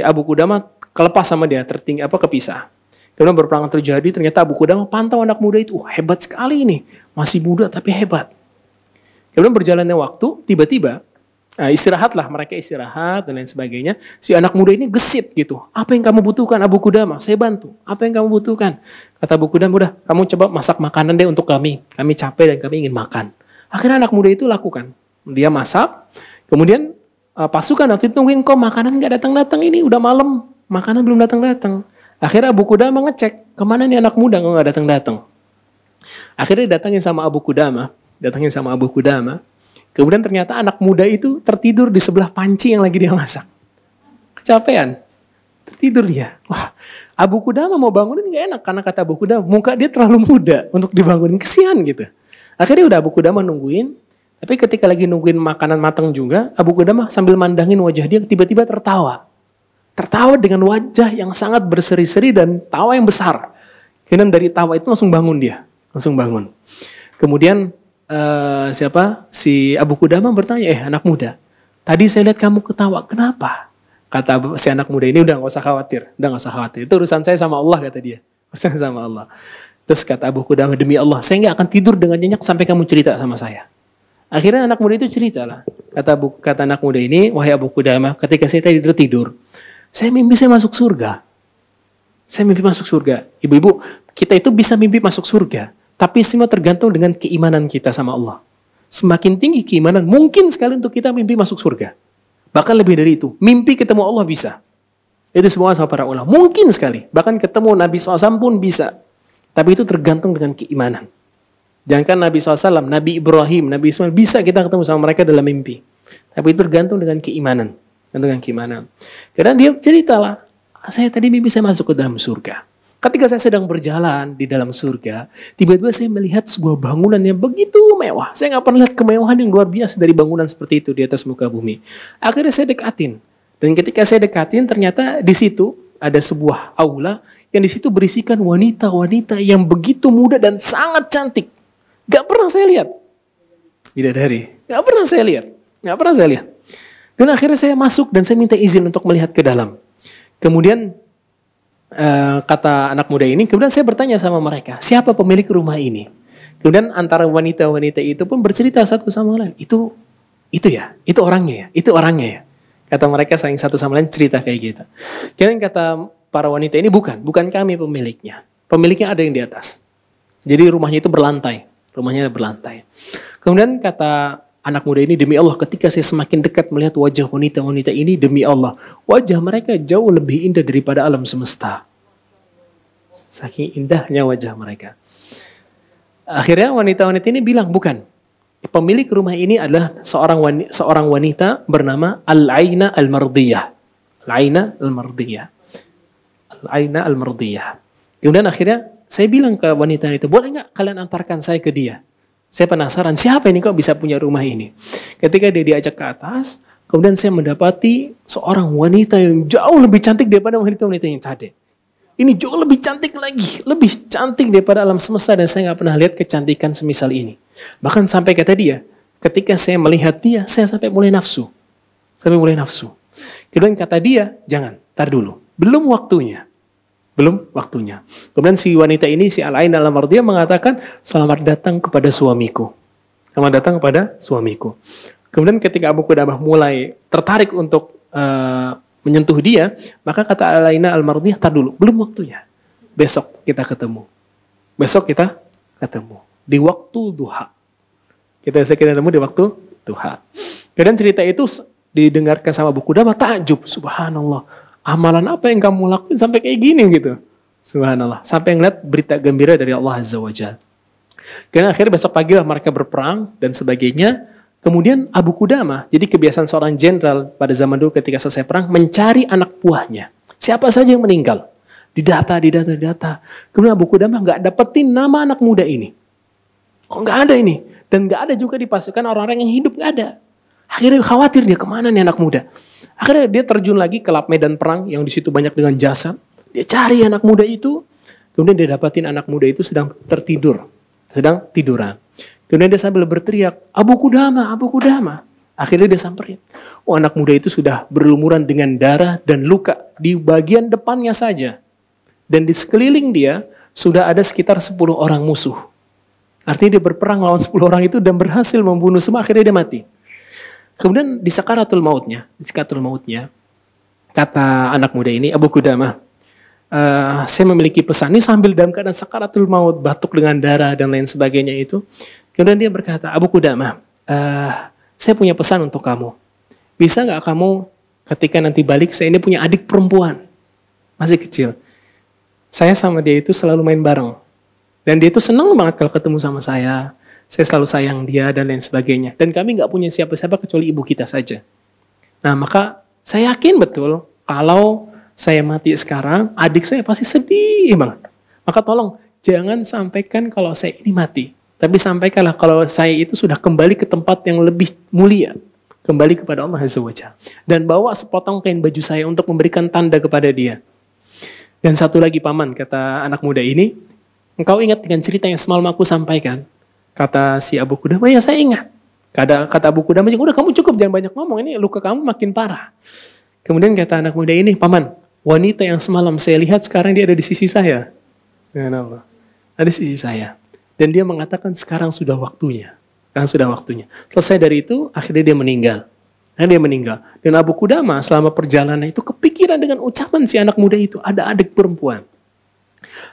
Abu Qudamah kelepas sama dia, kepisah. Kemudian berperang terjadi, ternyata Abu Qudamah pantau anak muda itu, hebat sekali ini, masih muda tapi hebat. Kemudian berjalannya waktu, tiba-tiba istirahatlah, mereka istirahat dan lain sebagainya. Si anak muda ini gesit gitu. Apa yang kamu butuhkan Abu Qudamah? Saya bantu. Apa yang kamu butuhkan? Kata Abu Qudamah, udah kamu coba masak makanan deh untuk kami. Kami capek dan kami ingin makan. Akhirnya anak muda itu lakukan. Dia masak, kemudian pasukan waktu itu nungguin, kok makanan nggak datang-datang, ini udah malam, makanan belum datang-datang. Akhirnya Abu Qudamah ngecek, kemana nih anak muda kok nggak datang-datang. Akhirnya datangin sama Abu Qudamah, kemudian ternyata anak muda itu tertidur di sebelah panci yang lagi dia masak. Kecapean, tertidur dia. Wah, Abu Qudamah mau bangunin nggak enak, karena kata Abu Qudamah, muka dia terlalu muda untuk dibangunin, kesian gitu. Akhirnya udah Abu Qudamah nungguin, tapi ketika lagi nungguin makanan matang juga, Abu Qudamah sambil mandangin wajah dia, tiba-tiba tertawa. Tertawa dengan wajah yang sangat berseri-seri dan tawa yang besar. Kemudian dari tawa itu langsung bangun dia. Langsung bangun. Kemudian si Abu Qudamah bertanya, anak muda, tadi saya lihat kamu ketawa, kenapa? Kata si anak muda ini, udah gak usah khawatir. Itu urusan saya sama Allah, kata dia. Urusan sama Allah. Terus kata Abu Qudamah, demi Allah, saya gak akan tidur dengan nyenyak sampai kamu cerita sama saya. Akhirnya anak muda itu cerita lah. Kata anak muda ini, wahai Abu Qudamah, ketika saya tadi tidur, saya mimpi saya masuk surga. Saya mimpi masuk surga. Ibu-ibu, kita itu bisa mimpi masuk surga, tapi semua tergantung dengan keimanan kita sama Allah. Semakin tinggi keimanan, mungkin sekali untuk kita mimpi masuk surga. Bahkan lebih dari itu, mimpi ketemu Allah bisa. Itu semua sama para ulama. Mungkin sekali, bahkan ketemu Nabi SAW pun bisa. Tapi itu tergantung dengan keimanan. Jangankan Nabi SAW, Nabi Ibrahim, Nabi Ismail, bisa kita ketemu sama mereka dalam mimpi. Tapi itu tergantung dengan keimanan. Karena dia ceritalah, saya tadi mimpi saya masuk ke dalam surga. Ketika saya sedang berjalan di dalam surga, tiba-tiba saya melihat sebuah bangunan yang begitu mewah. Saya nggak pernah lihat kemewahan yang luar biasa dari bangunan seperti itu di atas muka bumi. Akhirnya saya dekatin. Dan ketika saya dekatin, ternyata di situ ada sebuah aula yang di situ berisikan wanita-wanita yang begitu muda dan sangat cantik. Gak pernah saya lihat. Bidadari. Gak pernah saya lihat. Dan akhirnya saya masuk dan saya minta izin untuk melihat ke dalam. Kemudian kata anak muda ini, kemudian saya bertanya sama mereka, siapa pemilik rumah ini? Kemudian antara wanita-wanita itu pun bercerita satu sama lain. Itu orangnya ya. Kata mereka saling satu sama lain cerita kayak gitu. Kemudian kata para wanita ini, bukan kami pemiliknya. Pemiliknya ada yang di atas. Jadi rumahnya itu berlantai. Kemudian kata anak muda ini, demi Allah ketika saya semakin dekat melihat wajah wanita-wanita ini, demi Allah, wajah mereka jauh lebih indah daripada alam semesta. Saking indahnya wajah mereka. Akhirnya wanita-wanita ini bilang, bukan. Pemilik rumah ini adalah seorang wanita bernama Al-Aina Al-Mardiyah. Kemudian akhirnya saya bilang ke wanita itu, boleh nggak kalian antarkan saya ke dia? Saya penasaran, siapa ini kok bisa punya rumah ini? Ketika dia diajak ke atas, kemudian saya mendapati seorang wanita yang jauh lebih cantik daripada wanita-wanita yang tadi. Ini jauh lebih cantik lagi, lebih cantik daripada alam semesta, dan saya nggak pernah lihat kecantikan semisal ini. Bahkan sampai kata dia, ketika saya melihat dia, saya sampai mulai nafsu. Kemudian kata dia, jangan, tar dulu, belum waktunya. Kemudian si wanita ini, si Al-Ain Al-Mardiyah mengatakan, selamat datang kepada suamiku. Kemudian ketika Abu Qudamah mulai tertarik untuk menyentuh dia, maka kata Al-Ain Al-Mardiyah, tar dulu, belum waktunya. Besok kita ketemu. Di waktu duha. Kita ketemu di waktu duha. Kemudian cerita itu didengarkan sama Abu Qudamah, takjub, subhanallah. Amalan apa yang kamu lakuin sampai kayak gini gitu. Subhanallah. Sampai ngeliat berita gembira dari Allah Azza wa Jalla. Karena akhirnya besok pagi lah mereka berperang dan sebagainya. Kemudian Abu Qudamah, jadi kebiasaan seorang jenderal pada zaman dulu ketika selesai perang, mencari anak buahnya. Siapa saja yang meninggal. Didata. Kemudian Abu Qudamah gak dapetin nama anak muda ini. Kok gak ada ini? Dan gak ada juga di pasukan orang-orang yang hidup, gak ada. Akhirnya khawatir dia, kemana nih anak muda? Akhirnya dia terjun lagi ke lap medan perang yang di situ banyak dengan jasad. Dia cari anak muda itu. Kemudian dia dapatin anak muda itu sedang tiduran. Kemudian dia sambil berteriak, Abu Qudamah, Abu Qudamah. Akhirnya dia samperin. Oh, anak muda itu sudah berlumuran dengan darah dan luka di bagian depannya saja. Dan di sekeliling dia sudah ada sekitar 10 orang musuh. Artinya dia berperang lawan 10 orang itu dan berhasil membunuh semua, akhirnya dia mati. Kemudian di sakaratul mautnya, kata anak muda ini, Abu Qudamah, saya memiliki pesan. Ini sambil dalam keadaan sakaratul maut, batuk dengan darah dan lain sebagainya itu. Kemudian dia berkata, Abu Qudamah, saya punya pesan untuk kamu. Bisa nggak kamu ketika nanti balik, saya ini punya adik perempuan, masih kecil. Saya sama dia itu selalu main bareng. Dan dia itu senang banget kalau ketemu sama saya selalu sayang dia dan lain sebagainya. Dan kami nggak punya siapa-siapa kecuali ibu kita saja. Nah, maka saya yakin betul kalau saya mati sekarang, adik saya pasti sedih banget. Maka tolong jangan sampaikan kalau saya ini mati. Tapi sampaikanlah kalau saya itu sudah kembali ke tempat yang lebih mulia. Kembali kepada Allah Azza wa Jalla. Dan bawa sepotong kain baju saya untuk memberikan tanda kepada dia. Dan satu lagi paman, kata anak muda ini, engkau ingat dengan cerita yang semalam aku sampaikan? Kata si Abu Qudamah, ya saya ingat. Kata Abu Qudamah, udah kamu cukup, jangan banyak ngomong, ini luka kamu makin parah. Kemudian kata anak muda ini, paman, wanita yang semalam saya lihat sekarang dia ada di sisi saya. Kenapa? Ada di sisi saya. Dan dia mengatakan sekarang sudah waktunya. Sekarang sudah waktunya. Selesai dari itu, akhirnya dia meninggal. Dan Abu Qudamah selama perjalanan itu kepikiran dengan ucapan si anak muda itu. Ada adik perempuan.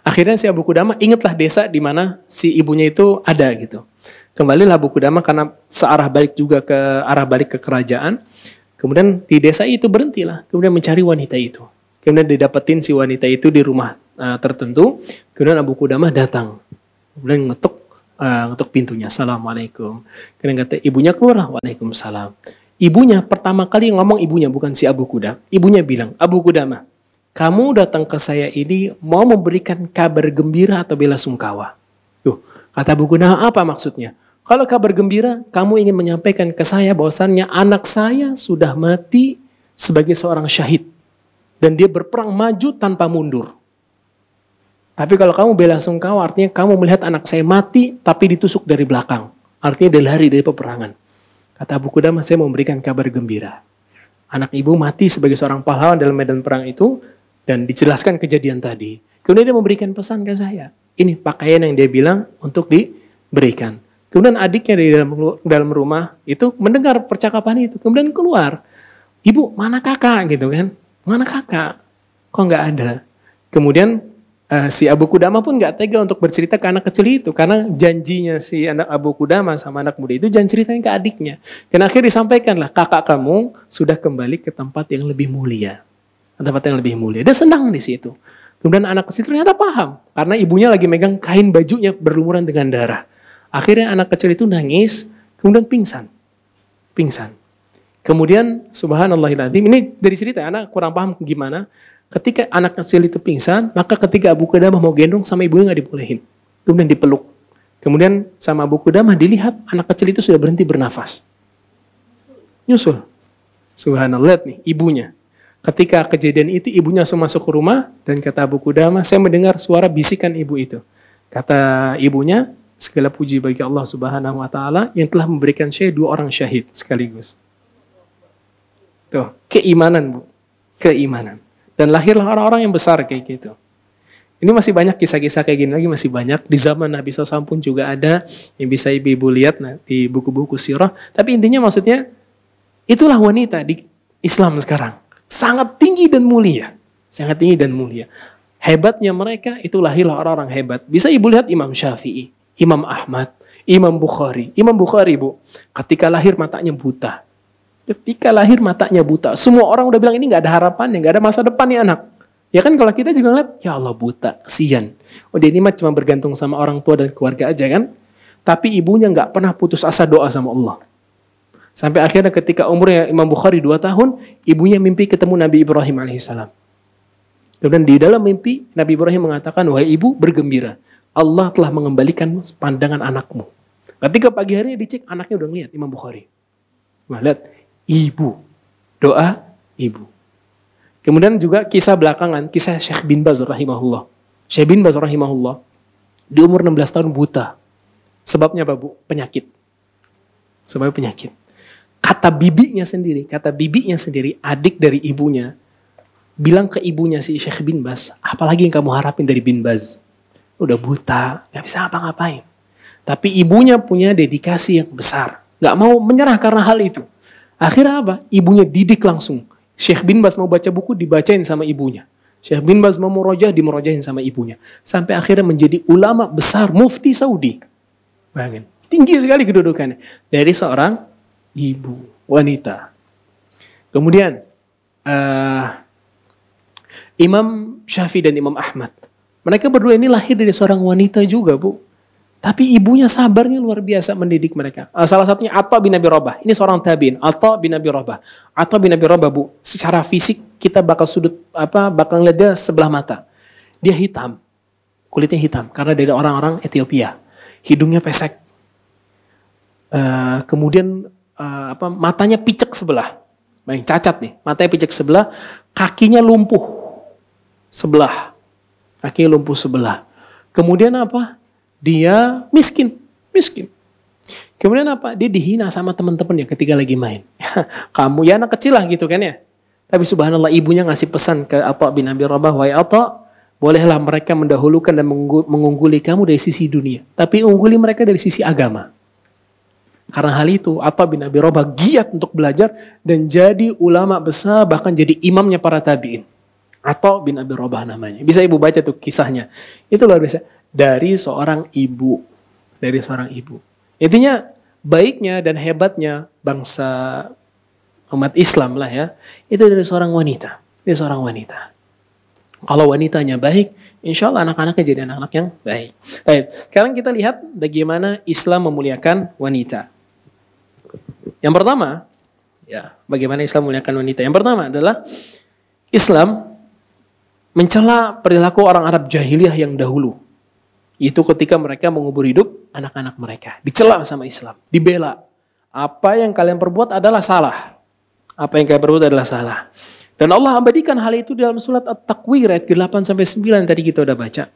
Akhirnya si Abu Qudamah ingatlah desa di mana si ibunya itu ada gitu. Kembalilah Abu Qudamah karena searah balik juga ke arah balik ke kerajaan. Kemudian di desa itu berhentilah. Kemudian mencari wanita itu. Kemudian didapetin si wanita itu di rumah tertentu. Kemudian Abu Qudamah datang. Kemudian ngetuk pintunya. Assalamualaikum. Kemudian kata ibunya keluar. Waalaikumsalam. Ibunya pertama kali ngomong ibunya bukan si Abu Qudamah. Ibunya bilang, Abu Qudamah, kamu datang ke saya ini mau memberikan kabar gembira atau bela sungkawa? Tuh, kata Abu Qudamah, apa maksudnya? Kalau kabar gembira, kamu ingin menyampaikan ke saya bahwasannya anak saya sudah mati sebagai seorang syahid. Dan dia berperang maju tanpa mundur. Tapi kalau kamu bela sungkawa, artinya kamu melihat anak saya mati tapi ditusuk dari belakang. Artinya dia lari dari peperangan. Kata Abu Qudamah, saya mau memberikan kabar gembira. Anak ibu mati sebagai seorang pahlawan dalam medan perang itu. Dan dijelaskan kejadian tadi. Kemudian dia memberikan pesan ke saya. Ini pakaian yang dia bilang untuk diberikan. Kemudian adiknya di dalam rumah itu mendengar percakapan itu. Kemudian keluar. Ibu, mana kakak? Gitu kan. Mana kakak? Kok nggak ada? Kemudian si Abu Qudamah pun nggak tega untuk bercerita ke anak kecil itu. Karena janjinya si anak Abu Qudamah sama anak muda itu jangan ceritain ke adiknya. Dan akhirnya disampaikanlah, kakak kamu sudah kembali ke tempat yang lebih mulia. Tempat yang lebih mulia. Dia senang di situ. Kemudian anak kecil ternyata paham. Karena ibunya lagi megang kain bajunya berlumuran dengan darah. Akhirnya anak kecil itu nangis. Kemudian pingsan. Kemudian subhanallahiladzim. Ini dari cerita anak kurang paham gimana. Ketika anak kecil itu pingsan. Maka ketika Abu Qudamah mau gendong sama ibunya gak dibolehin. Kemudian dipeluk. Kemudian sama Abu Qudamah dilihat anak kecil itu sudah berhenti bernafas. Nyusul. Subhanallah nih ibunya. Ketika kejadian itu ibunya langsung masuk ke rumah dan kata Abu Qudamah, saya mendengar suara bisikan ibu itu. Kata ibunya, segala puji bagi Allah Subhanahu wa taala yang telah memberikan saya 2 orang syahid sekaligus. Tuh, keimanan, Bu. Keimanan. Dan lahirlah orang-orang yang besar kayak gitu. Ini masih banyak kisah-kisah kayak gini lagi, masih banyak. Di zaman Nabi SAW pun juga ada yang bisa ibu-ibu lihat di buku-buku sirah. Tapi intinya maksudnya, itulah wanita di Islam sekarang. Sangat tinggi dan mulia. Sangat tinggi dan mulia. Hebatnya mereka itu lahirlah orang-orang hebat. Bisa ibu lihat Imam Syafi'i, Imam Ahmad, Imam Bukhari. Imam Bukhari, Bu, ketika lahir matanya buta. Semua orang udah bilang ini gak ada harapannya, gak ada masa depan nih anak. Ya kan kalau kita juga ngeliat, ya Allah buta, kesian. Oh dia ini mah cuma bergantung sama orang tua dan keluarga aja kan. Tapi ibunya gak pernah putus asa doa sama Allah. Sampai akhirnya ketika umurnya Imam Bukhari 2 tahun, ibunya mimpi ketemu Nabi Ibrahim alaihissalam. Kemudian di dalam mimpi, Nabi Ibrahim mengatakan, wahai ibu bergembira, Allah telah mengembalikan pandangan anakmu. Ketika pagi hari dicek, anaknya udah ngeliat Imam Bukhari. Lihat, ibu, doa ibu. Kemudian juga kisah belakangan, kisah Syekh bin Baz rahimahullah. Syekh bin Baz rahimahullah, di umur 16 tahun buta. Sebabnya apa, Bu? Penyakit. Sebabnya penyakit. Kata bibinya sendiri, adik dari ibunya, bilang ke ibunya si Syekh bin Baz, apalagi yang kamu harapin dari bin Baz? Udah buta, gak bisa apa-ngapain. Tapi ibunya punya dedikasi yang besar. Gak mau menyerah karena hal itu. Akhirnya apa? Ibunya didik langsung. Syekh bin Baz mau baca buku, dibacain sama ibunya. Syekh bin Baz mau merojah, dimerojahin sama ibunya. Sampai akhirnya menjadi ulama besar, mufti Saudi. Bayangin. Tinggi sekali kedudukannya. Dari seorang ibu, wanita. Kemudian, Imam Syafi'i dan Imam Ahmad. Mereka berdua ini lahir dari seorang wanita juga, Bu. Tapi ibunya sabarnya luar biasa mendidik mereka. Salah satunya Atha bin Abi Rabah. Ini seorang tabi'in, Atha bin Abi Rabah. Atha bin Abi Rabah, Bu, secara fisik kita bakal ngeliat dia sebelah mata. Dia hitam. Kulitnya hitam karena dari orang-orang Ethiopia. Hidungnya pesek. Kemudian matanya picek sebelah. Baik, cacat nih. Matanya picek sebelah, kakinya lumpuh sebelah. Kakinya lumpuh sebelah. Kemudian apa? Dia miskin. Kemudian apa? Dia dihina sama teman-temannya ketika lagi main. Kamu ya anak kecil lah gitu kan ya. Tapi subhanallah ibunya ngasih pesan ke Atha bin Abi Rabah, wahai Atha, bolehlah mereka mendahulukan dan mengungguli kamu dari sisi dunia. Tapi ungguli mereka dari sisi agama. Karena hal itu, Atha bin Abi Rabah giat untuk belajar dan jadi ulama besar, bahkan jadi imamnya para tabi'in. Atha bin Abi Rabah namanya. Bisa ibu baca tuh kisahnya. Itu luar biasa. Dari seorang ibu. Intinya baiknya dan hebatnya bangsa umat Islam lah ya. Itu dari seorang wanita. Kalau wanitanya baik, insya Allah anak-anaknya jadi anak-anak yang baik. Baik. Sekarang kita lihat bagaimana Islam memuliakan wanita. Yang pertama, ya, bagaimana Islam memuliakan wanita? Yang pertama adalah Islam mencela perilaku orang Arab jahiliyah yang dahulu. Itu ketika mereka mengubur hidup anak-anak mereka. Dicela sama Islam, dibela. Apa yang kalian perbuat adalah salah. Dan Allah abadikan hal itu dalam surat At-Takwir ayat 8-9 tadi kita udah baca.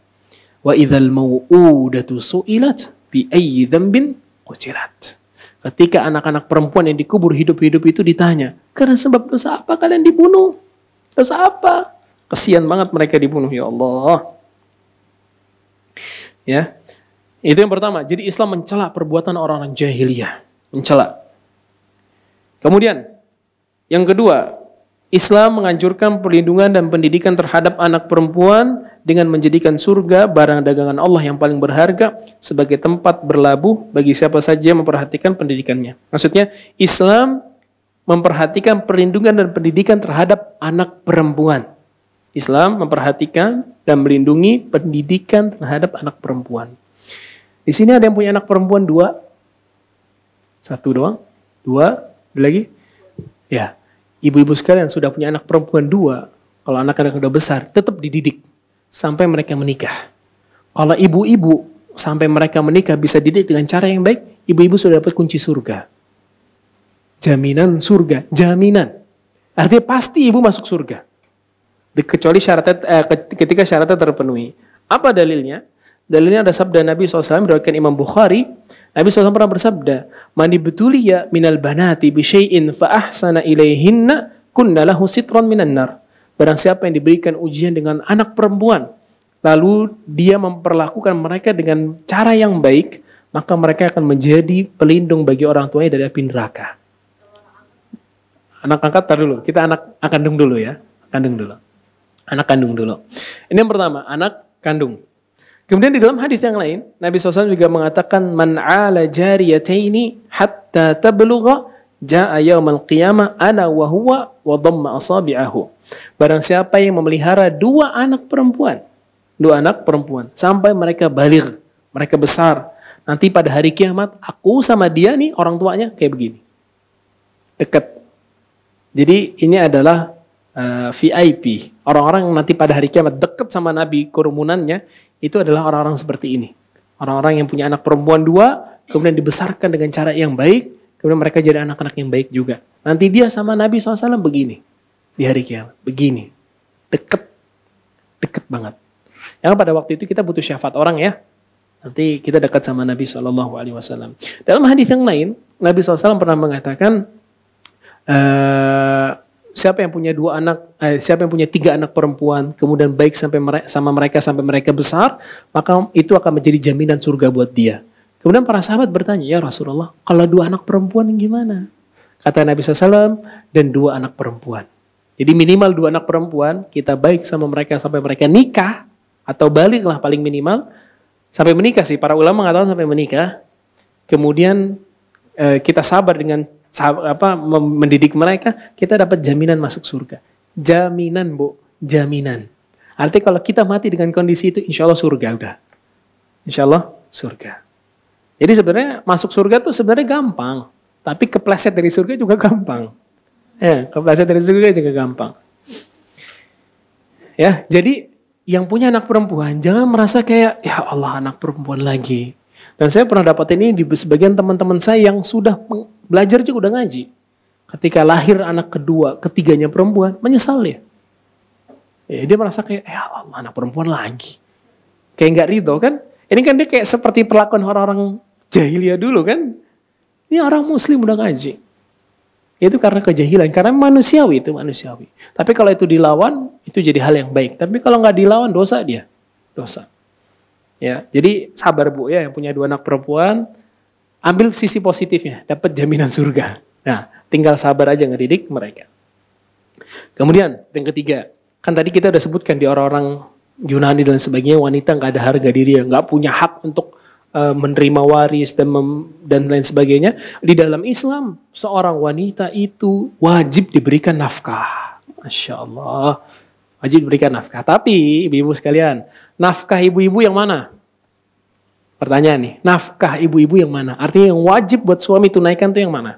Wa idzal mau'udatu su'ilat bi ayyi dzambin qutilat. Ketika anak-anak perempuan yang dikubur hidup-hidup itu ditanya, karena sebab dosa apa kalian dibunuh? Dosa apa? Kesian banget mereka dibunuh, ya Allah. Ya, itu yang pertama. Jadi Islam mencela perbuatan orang-orang jahiliyah, mencela. Kemudian, yang kedua, Islam menganjurkan perlindungan dan pendidikan terhadap anak perempuan dengan menjadikan surga barang dagangan Allah yang paling berharga sebagai tempat berlabuh bagi siapa saja yang memperhatikan pendidikannya. Maksudnya, Islam memperhatikan perlindungan dan pendidikan terhadap anak perempuan. Islam memperhatikan dan melindungi pendidikan terhadap anak perempuan. Di sini ada yang punya anak perempuan 2. 1 doang? 2? Ada lagi? Ya. Ibu-ibu sekalian sudah punya anak perempuan 2. Kalau anak-anak udah besar, tetap dididik. Sampai mereka menikah. Kalau ibu-ibu sampai mereka menikah bisa dididik dengan cara yang baik, ibu-ibu sudah dapat kunci surga. Jaminan surga. Jaminan. Artinya pasti ibu masuk surga. Kecuali ketika syaratnya terpenuhi. Apa dalilnya? Dalilnya ada sabda Nabi SAW, diriwayatkan Imam Bukhari. Nabi SAW pernah bersabda, "Mani betuliya minal banati bi syai'in fa ahsana ilaihinna kunna lahu sitran minan nar." Barang siapa yang diberikan ujian dengan anak perempuan, lalu dia memperlakukan mereka dengan cara yang baik, maka mereka akan menjadi pelindung bagi orang tuanya dari api neraka. Anak angkat tar dulu. Kita anak kandung dulu ya. Anak kandung dulu. Ini yang pertama, anak kandung. Kemudian di dalam hadis yang lain, Nabi SAW juga mengatakan, "Man 'ala jariyataini hatta tablugha jaa'a yaumal qiyamah ana wa huwa wa dhamma asabi'ahu." Barang siapa yang memelihara 2 anak perempuan sampai mereka baligh, mereka besar. Nanti pada hari kiamat, aku sama dia nih orang tuanya kayak begini. Dekat. Jadi ini adalah VIP. Orang-orang yang nanti pada hari kiamat dekat sama Nabi kerumunannya, itu adalah orang-orang seperti ini. Orang-orang yang punya anak perempuan 2, kemudian dibesarkan dengan cara yang baik, kemudian mereka jadi anak-anak yang baik juga. Nanti dia sama Nabi SAW begini. Di hari kiamat. Begini. Deket banget. Yang pada waktu itu kita butuh syafaat orang ya. Nanti kita dekat sama Nabi SAW. Dalam hadis yang lain, Nabi SAW pernah mengatakan, siapa yang punya siapa yang punya 3 anak perempuan, kemudian baik sama mereka sampai mereka besar, maka itu akan menjadi jaminan surga buat dia. Kemudian para sahabat bertanya, ya Rasulullah, kalau 2 anak perempuan gimana? Kata Nabi SAW, dan 2 anak perempuan. Jadi minimal 2 anak perempuan, kita baik sama mereka sampai mereka nikah, atau balik lah paling minimal, sampai menikah sih, para ulama mengatakan sampai menikah. Kemudian kita sabar dengan mendidik mereka, kita dapat jaminan masuk surga. Jaminan, Bu, jaminan. Artinya kalau kita mati dengan kondisi itu, insya Allah surga udah. Insya Allah surga. Jadi sebenarnya masuk surga tuh sebenarnya gampang, tapi kepleset dari surga juga gampang. Ya, kepleset dari surga juga gampang. Ya, jadi yang punya anak perempuan jangan merasa kayak ya Allah anak perempuan lagi. Dan saya pernah dapat ini di sebagian teman-teman saya yang sudah belajar juga udah ngaji. Ketika lahir anak kedua, ketiganya perempuan, menyesal ya. Dia merasa kayak ya Allah anak perempuan lagi. Kayak nggak ridho kan? Ini kan dia kayak seperti perlakuan orang-orang jahiliyah dulu kan. Ini orang muslim udah ngaji. Itu karena kejahilan, karena manusiawi itu manusiawi. Tapi kalau itu dilawan, itu jadi hal yang baik. Tapi kalau nggak dilawan, dosa dia. Dosa. Ya, jadi sabar Bu ya yang punya 2 anak perempuan, ambil sisi positifnya, dapat jaminan surga. Nah, tinggal sabar aja ngedidik mereka. Kemudian yang ketiga, kan tadi kita udah sebutkan di orang-orang Yunani dan sebagainya, wanita nggak ada harga diri, nggak punya hak untuk menerima waris dan lain sebagainya. Di dalam Islam, seorang wanita itu wajib diberikan nafkah. Masya Allah, wajib diberikan nafkah. Tapi ibu-ibu sekalian, nafkah ibu-ibu yang mana? Pertanyaan nih, nafkah ibu-ibu yang mana? Artinya yang wajib buat suami tunaikan itu yang mana?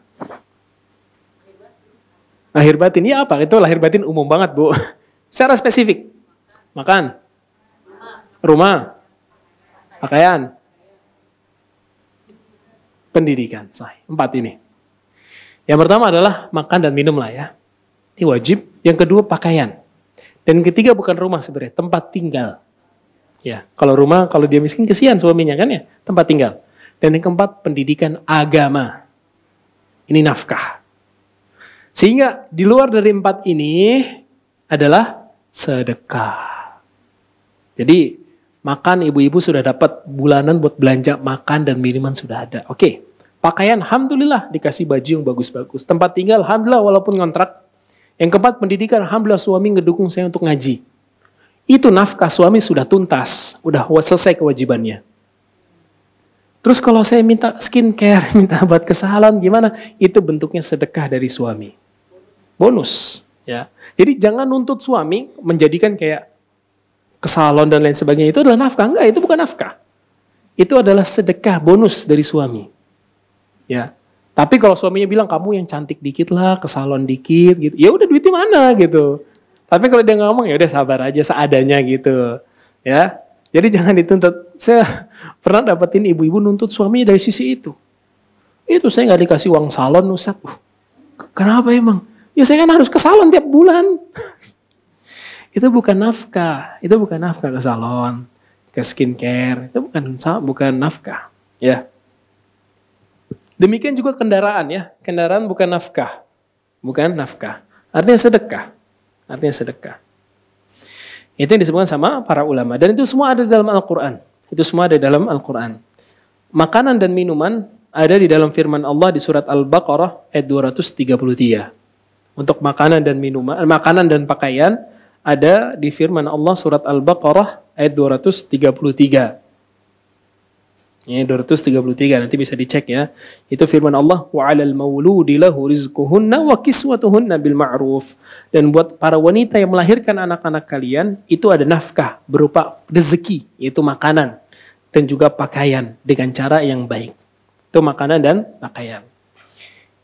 Lahir batin, ya apa? Itu lahir batin umum banget Bu. Secara spesifik, makan, rumah, pakaian, pendidikan. 4 ini. Yang pertama adalah makan dan minum lah ya. Ini wajib. Yang kedua pakaian. Dan ketiga bukan rumah sebenarnya, tempat tinggal. Ya, kalau rumah, kalau dia miskin kesian suaminya kan ya, tempat tinggal. Dan yang keempat pendidikan agama. Ini nafkah. Sehingga di luar dari 4 ini adalah sedekah. Jadi makan ibu-ibu sudah dapat bulanan buat belanja makan dan minuman sudah ada. Oke. Pakaian alhamdulillah dikasih baju yang bagus-bagus. Tempat tinggal alhamdulillah walaupun kontrak. Yang keempat pendidikan alhamdulillah suami ngedukung saya untuk ngaji. Itu nafkah suami sudah tuntas, udah selesai kewajibannya. Terus kalau saya minta skincare, minta buat kesalahan gimana? Itu bentuknya sedekah dari suami. Bonus, ya. Jadi jangan nuntut suami menjadikan kayak ke salon dan lain sebagainya. Itu adalah nafkah. Enggak, itu bukan nafkah. Itu adalah sedekah bonus dari suami. Ya. Tapi kalau suaminya bilang kamu yang cantik dikit lah, ke salon dikit gitu. Ya udah duitnya mana gitu. Tapi kalau dia ngomong ya udah sabar aja seadanya gitu. Ya. Jadi jangan dituntut. Saya pernah dapetin ibu-ibu nuntut suaminya dari sisi itu. Itu saya nggak dikasih uang salon Ustaz. Kenapa emang? Ya saya kan harus ke salon tiap bulan. Itu bukan nafkah. Itu bukan nafkah ke salon, ke skincare. Itu bukan nafkah. Ya. Demikian juga kendaraan ya. Kendaraan bukan nafkah. Bukan nafkah. Artinya sedekah. Artinya sedekah. Itu yang disebutkan sama para ulama. Dan itu semua ada dalam Al-Quran. Itu semua ada dalam Al-Quran. Makanan dan minuman ada di dalam firman Allah di surat Al-Baqarah ayat 233. Untuk makanan dan minuman, makanan dan pakaian ada di firman Allah surat Al-Baqarah ayat 233. Ya, 233 nanti bisa dicek ya. Itu firman Allah wa 'alal mauludi lahu rizquhunna wa kiswatuhunna bil ma'ruf. Dan buat para wanita yang melahirkan anak-anak kalian itu ada nafkah berupa rezeki, yaitu makanan dan juga pakaian dengan cara yang baik. Itu makanan dan pakaian.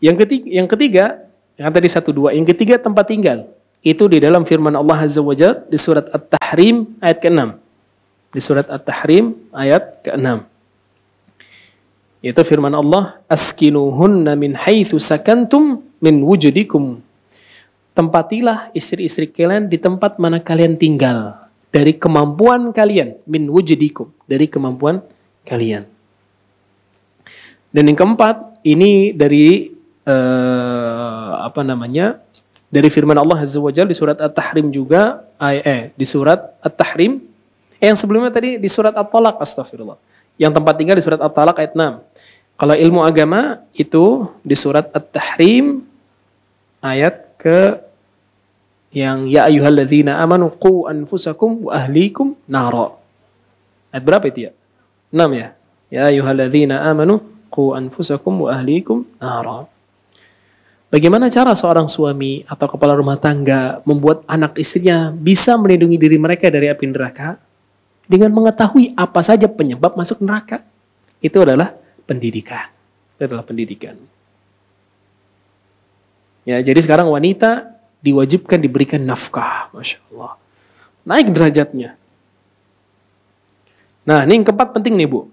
Yang ketiga, yang tadi 1 2, yang ketiga tempat tinggal. Itu di dalam firman Allah Azza wa Jalla di surat At-Tahrim ayat ke-6. Di surat At-Tahrim ayat ke-6. Itu firman Allah, askinuhunna min haitsu sakantum min wujudikum. Tempatilah istri-istri kalian di tempat mana kalian tinggal dari kemampuan kalian, min wujudikum, dari kemampuan kalian. Dan yang keempat, ini dari dari firman Allah Azza wa Jalla di surat At-Tahrim juga, di surat At-Tahrim, yang sebelumnya tadi di surat At-Talaq, astagfirullah. Yang tempat tinggal di surat At-Talaq ayat 6. Kalau ilmu agama itu di surat At-Tahrim ayat ke yang ya ayyuhalladzina amanu qu anfusakum wa ahlikum nara. Ayat berapa itu ya? 6 ya. Ya ayyuhalladzina amanu qu anfusakum wa ahlikum nara. Bagaimana cara seorang suami atau kepala rumah tangga membuat anak istrinya bisa melindungi diri mereka dari api neraka? Dengan mengetahui apa saja penyebab masuk neraka. Itu adalah pendidikan. Itu adalah pendidikan. Ya, jadi sekarang wanita diwajibkan diberikan nafkah. Masya Allah. Naik derajatnya. Nah, ini yang keempat penting nih Bu.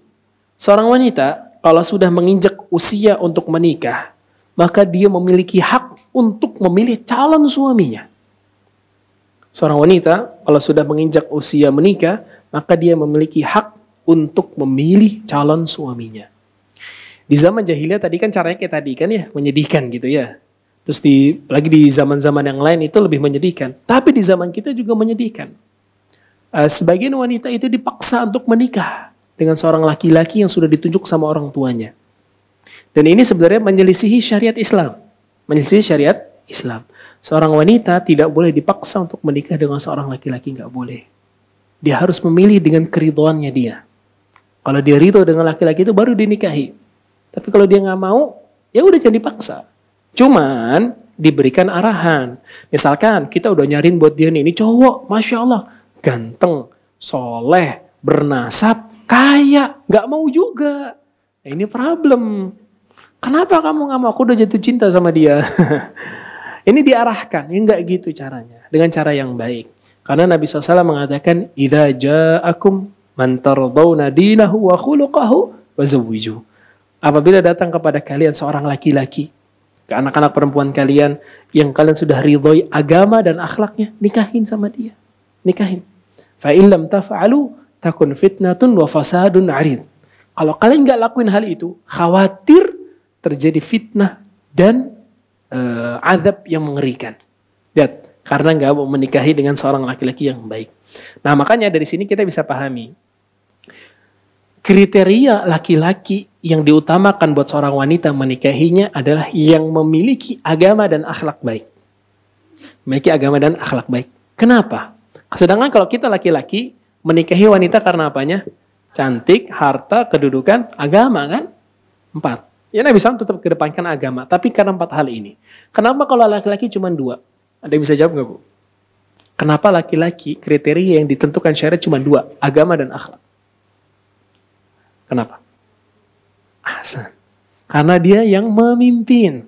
Seorang wanita kalau sudah menginjak usia untuk menikah, maka dia memiliki hak untuk memilih calon suaminya. Seorang wanita kalau sudah menginjak usia menikah, maka dia memiliki hak untuk memilih calon suaminya. Di zaman jahiliyah tadi kan caranya kayak tadi kan ya, menyedihkan gitu ya. Terus lagi di zaman-zaman yang lain itu lebih menyedihkan. Tapi di zaman kita juga menyedihkan. Sebagian wanita itu dipaksa untuk menikah dengan seorang laki-laki yang sudah ditunjuk sama orang tuanya. Dan ini sebenarnya menyelisihi syariat Islam. Menyelisihi syariat Islam. Seorang wanita tidak boleh dipaksa untuk menikah dengan seorang laki-laki, nggak boleh. Dia harus memilih dengan keridhoannya dia. Kalau dia ridho dengan laki-laki itu baru dinikahi. Tapi kalau dia nggak mau, ya udah jangan dipaksa. Cuman diberikan arahan. Misalkan kita udah nyariin buat dia nih, ini cowok, Masya Allah, ganteng, soleh, bernasab, kaya, nggak mau juga. Nah, ini problem. Kenapa kamu nggak mau? Aku udah jatuh cinta sama dia. Ini diarahkan, ya nggak gitu caranya. Dengan cara yang baik. Karena Nabi SAW mengatakan, "Idza ja'akum man tardawna dinahu wa khuluquhu fazawwiju." Apabila datang kepada kalian seorang laki-laki, ke anak-anak perempuan kalian yang kalian sudah ridhoi agama dan akhlaknya, nikahin sama dia. Nikahin. Fa in lam taf'alu takun fitnatun wa fasadun 'arid. Kalau kalian nggak lakuin hal itu, khawatir terjadi fitnah dan azab yang mengerikan. Lihat, karena nggak mau menikahi dengan seorang laki-laki yang baik. Nah, makanya dari sini kita bisa pahami kriteria laki-laki yang diutamakan buat seorang wanita menikahinya adalah yang memiliki agama dan akhlak baik. Memiliki agama dan akhlak baik. Kenapa? Sedangkan kalau kita laki-laki menikahi wanita karena apanya? Cantik, harta, kedudukan, agama kan? 4. Ya Nabi SAW tetap kedepankan agama, tapi karena 4 hal ini. Kenapa kalau laki-laki cuma 2? Ada yang bisa jawab nggak Bu? Kenapa laki-laki kriteria yang ditentukan syariat cuma 2? Agama dan akhlak. Kenapa? Ahsan. Karena dia yang memimpin.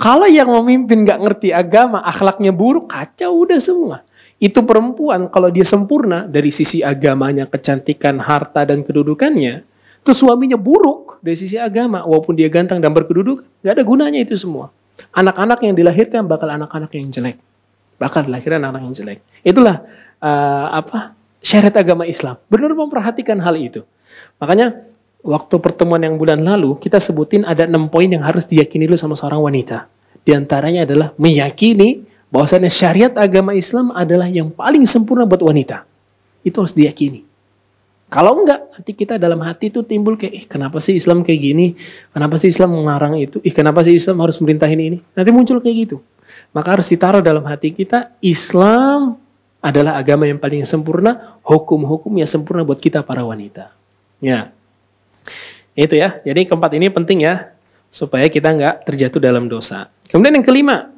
Kalau yang memimpin nggak ngerti agama, akhlaknya buruk, kacau udah semua. Itu perempuan kalau dia sempurna dari sisi agamanya, kecantikan, harta, dan kedudukannya, terus suaminya buruk dari sisi agama, walaupun dia ganteng dan berkedudukan, nggak ada gunanya itu semua. Anak-anak yang dilahirkan bakal anak-anak yang jelek. Bakal dilahirkan anak-anak yang jelek. Itulah syariat agama Islam. Benar memperhatikan hal itu. Makanya waktu pertemuan yang bulan lalu, kita sebutin ada 6 poin yang harus diyakini dulu sama seorang wanita. Di antaranya adalah meyakini bahwasannya syariat agama Islam adalah yang paling sempurna buat wanita. Itu harus diyakini. Kalau enggak, nanti kita dalam hati itu timbul kayak, kenapa sih Islam kayak gini? Kenapa sih Islam melarang itu? Kenapa sih Islam harus merintahin ini? Nanti muncul kayak gitu. Maka harus ditaruh dalam hati kita, Islam adalah agama yang paling sempurna, hukum-hukum yang sempurna buat kita para wanita. Ya, itu ya. Jadi keempat ini penting ya, supaya kita enggak terjatuh dalam dosa. Kemudian yang kelima,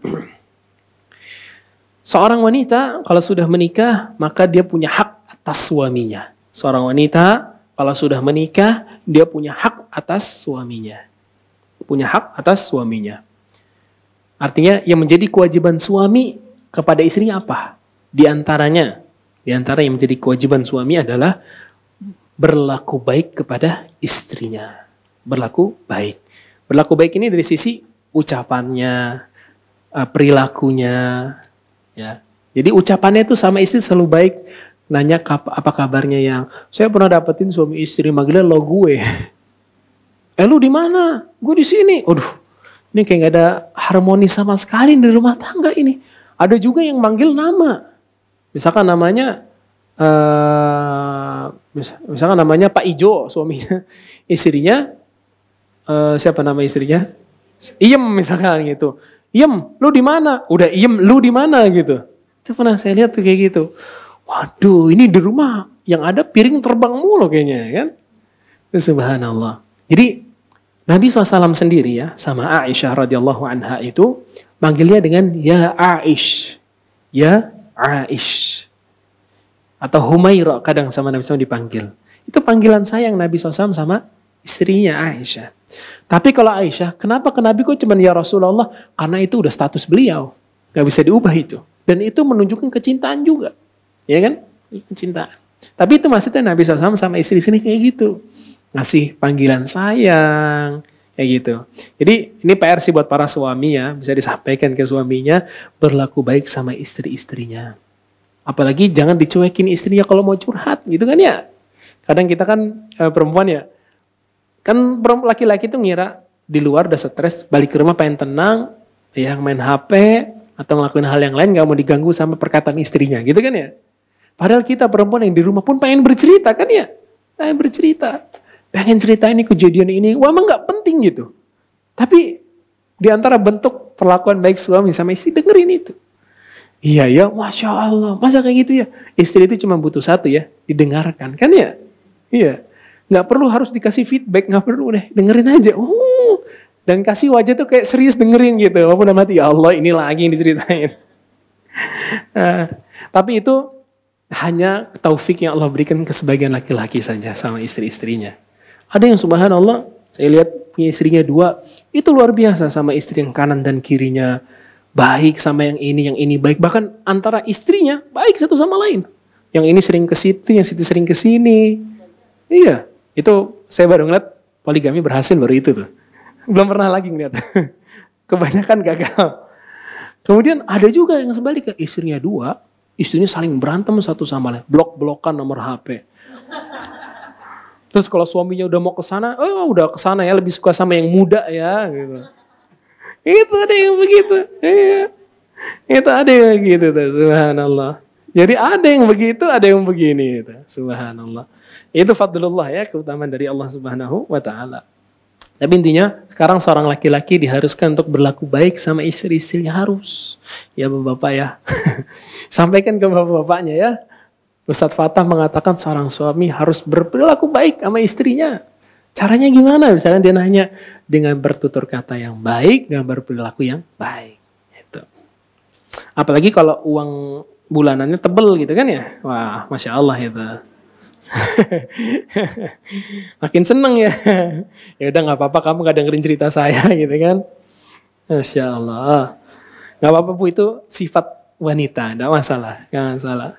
seorang wanita kalau sudah menikah, maka dia punya hak atas suaminya. Seorang wanita kalau sudah menikah, dia punya hak atas suaminya. Punya hak atas suaminya. Artinya yang menjadi kewajiban suami kepada istrinya apa? Di antara yang menjadi kewajiban suami adalah berlaku baik kepada istrinya. Berlaku baik. Berlaku baik ini dari sisi ucapannya, perilakunya. Ya. Jadi ucapannya itu sama istri selalu baik. nanya apa kabarnya yang saya pernah dapetin suami istri manggilnya lo gue. Lu di mana? Gue di sini. Aduh, ini kayak gak ada harmoni sama sekali di rumah tangga ini. Ada juga yang manggil nama. Misalkan namanya Pak Ijo suaminya, istrinya siapa nama istrinya? Iem misalkan gitu. Iem, lu di mana? Udah Iem, lu di mana gitu. Itu pernah saya lihat tuh kayak gitu. Waduh, ini di rumah yang ada piring terbang mulu kayaknya kan. Subhanallah. Jadi Nabi SAW sendiri ya sama Aisyah radhiyallahu anha itu manggilnya dengan ya Aish. Ya Aish. Atau Humaira kadang sama Nabi SAW dipanggil. Itu panggilan sayang Nabi SAW sama istrinya Aisyah. Tapi kalau Aisyah, kenapa ke Nabi kok cuma ya Rasulullah? Karena itu udah status beliau. Gak bisa diubah itu. Dan itu menunjukkan kecintaan juga. Ya kan? Kecintaan. Tapi itu maksudnya Nabi SAW sama istri sini kayak gitu. Ngasih panggilan sayang, kayak gitu. Jadi ini PR sih buat para suami ya, bisa disampaikan ke suaminya, berlaku baik sama istri-istrinya. Apalagi jangan dicuekin istrinya kalau mau curhat, gitu kan ya. Kadang kita kan perempuan ya, kan laki-laki tuh ngira di luar udah stres, balik ke rumah pengen tenang, ya main HP, atau ngelakuin hal yang lain gak mau diganggu sama perkataan istrinya, gitu kan ya. Padahal kita perempuan yang di rumah pun pengen bercerita kan ya, pengen bercerita. Pengen cerita ini kejadian ini, wah emang gak penting gitu. Tapi di antara bentuk perlakuan baik suami sama istri, dengerin itu. Iya ya, Masya Allah, masa kayak gitu ya. Istri itu cuma butuh satu ya, didengarkan kan ya. Iya, gak perlu harus dikasih feedback, gak perlu deh, dengerin aja. Dan kasih wajah tuh kayak serius dengerin gitu. Walaupun dalam hati, ya Allah ini lagi yang diceritain. Tapi itu hanya taufik yang Allah berikan ke sebagian laki-laki saja sama istri-istrinya. Ada yang subhanallah, saya lihat punya istrinya 2, itu luar biasa sama istri yang kanan dan kirinya. Baik sama yang ini baik. Bahkan antara istrinya baik satu sama lain. Yang ini sering ke situ, yang situ sering ke sini. Iya, itu saya baru ngeliat poligami berhasil baru itu tuh. Belum pernah lagi ngeliat. Kebanyakan gagal. Kemudian ada juga yang sebaliknya, istrinya 2, istrinya saling berantem satu sama lain. Blok-blokan nomor HP. Terus kalau suaminya udah mau ke sana, udah ke sana ya, lebih suka sama yang muda ya gitu. Itu ada yang begitu. Iya. Itu ada yang begitu tuh, subhanallah. Jadi ada yang begitu, ada yang begini gitu. Subhanallah. Itu fadlullah ya, keutamaan dari Allah Subhanahu wa taala. Tapi intinya sekarang seorang laki-laki diharuskan untuk berlaku baik sama istri-istrinya, harus. Ya Bapak-bapak ya. Sampaikan ke bapak-bapaknya ya. Ustadz Fatah mengatakan seorang suami harus berperilaku baik sama istrinya. Caranya gimana? Misalnya dia nanya, dengan bertutur kata yang baik, dengan berperilaku yang baik. Itu. Apalagi kalau uang bulanannya tebel gitu kan ya. Wah, Masya Allah itu. Makin seneng ya. Ya udah gak apa-apa, kamu gak dengerin cerita saya gitu kan. Masya Allah. Gak apa-apa Bu, itu sifat wanita, gak masalah. Gak masalah.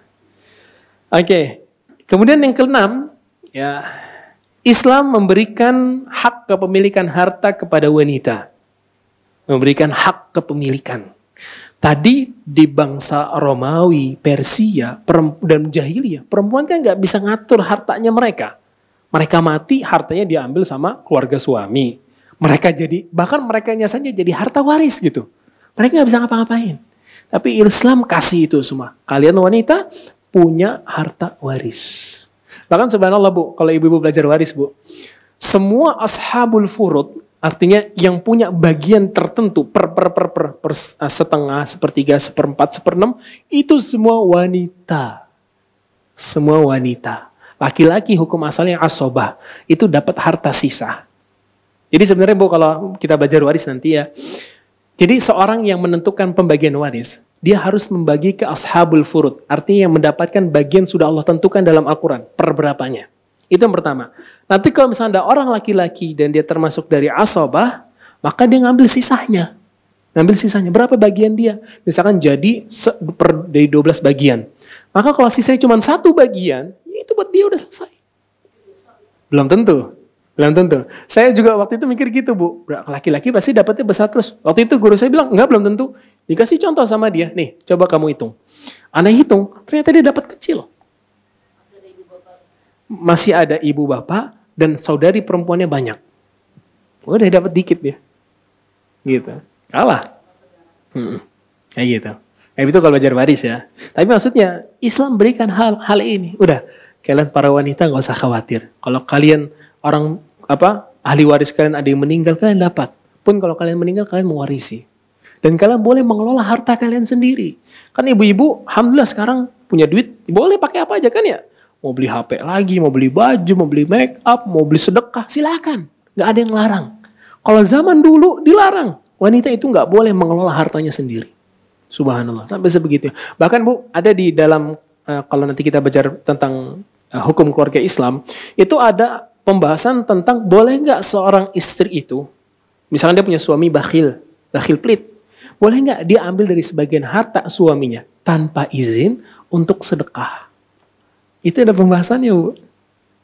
Oke, kemudian yang ke-6, ya, Islam memberikan hak kepemilikan harta kepada wanita. Memberikan hak kepemilikan. Tadi di bangsa Romawi, Persia, dan Jahiliyah, perempuan kan gak bisa ngatur hartanya mereka. Mereka mati, hartanya diambil sama keluarga suami. Bahkan mereka saja jadi harta waris gitu. Mereka gak bisa ngapa-ngapain. Tapi Islam kasih itu semua. Kalian wanita punya harta waris. Bahkan subhanallah Bu, kalau ibu-ibu belajar waris Bu, semua ashabul furud, artinya yang punya bagian tertentu per setengah, sepertiga, seperempat, seperenam, itu semua wanita. Semua wanita. Laki-laki hukum asalnya asobah, itu dapat harta sisa. Jadi sebenarnya Bu, kalau kita belajar waris nanti ya, jadi seorang yang menentukan pembagian waris, dia harus membagi ke ashabul furud. Artinya yang mendapatkan bagian sudah Allah tentukan dalam Al-Quran. Per berapanya. Itu yang pertama. Nanti kalau misalnya ada orang laki-laki dan dia termasuk dari asabah, maka dia ngambil sisanya. Ngambil sisanya. Berapa bagian dia? Misalkan jadi dari 12 bagian. Maka kalau sisanya cuma 1 bagian, itu buat dia udah selesai. Belum tentu. Belum tentu. Saya juga waktu itu mikir gitu Bu. Laki-laki pasti dapatnya besar terus. Waktu itu guru saya bilang, enggak, belum tentu. Dikasih contoh sama dia, nih coba kamu hitung. Aneh hitung, ternyata dia dapat kecil. masih ada ibu bapak dan saudari perempuannya banyak. Udah dapat dikit dia. Gitu. Kalah. Kayak gitu. Kayak itu kalau belajar waris ya. Tapi maksudnya Islam berikan hal ini. Udah, kalian para wanita nggak usah khawatir. Kalau kalian orang ahli waris kalian ada yang meninggal, kalian dapat. Pun kalau kalian meninggal, kalian mewarisi. Dan kalian boleh mengelola harta kalian sendiri. Kan ibu-ibu, alhamdulillah sekarang punya duit, boleh pakai apa aja kan ya? Mau beli HP lagi, mau beli baju, mau beli make up, mau beli sedekah, silakan. Nggak ada yang larang. Kalau zaman dulu dilarang. Wanita itu nggak boleh mengelola hartanya sendiri. Subhanallah, sampai sebegitu. Bahkan Bu, ada di dalam, kalau nanti kita belajar tentang hukum keluarga Islam, itu ada pembahasan tentang boleh nggak seorang istri itu, misalnya dia punya suami bakhil pelit, boleh nggak dia ambil dari sebagian harta suaminya tanpa izin untuk sedekah? Itu ada pembahasannya Bu.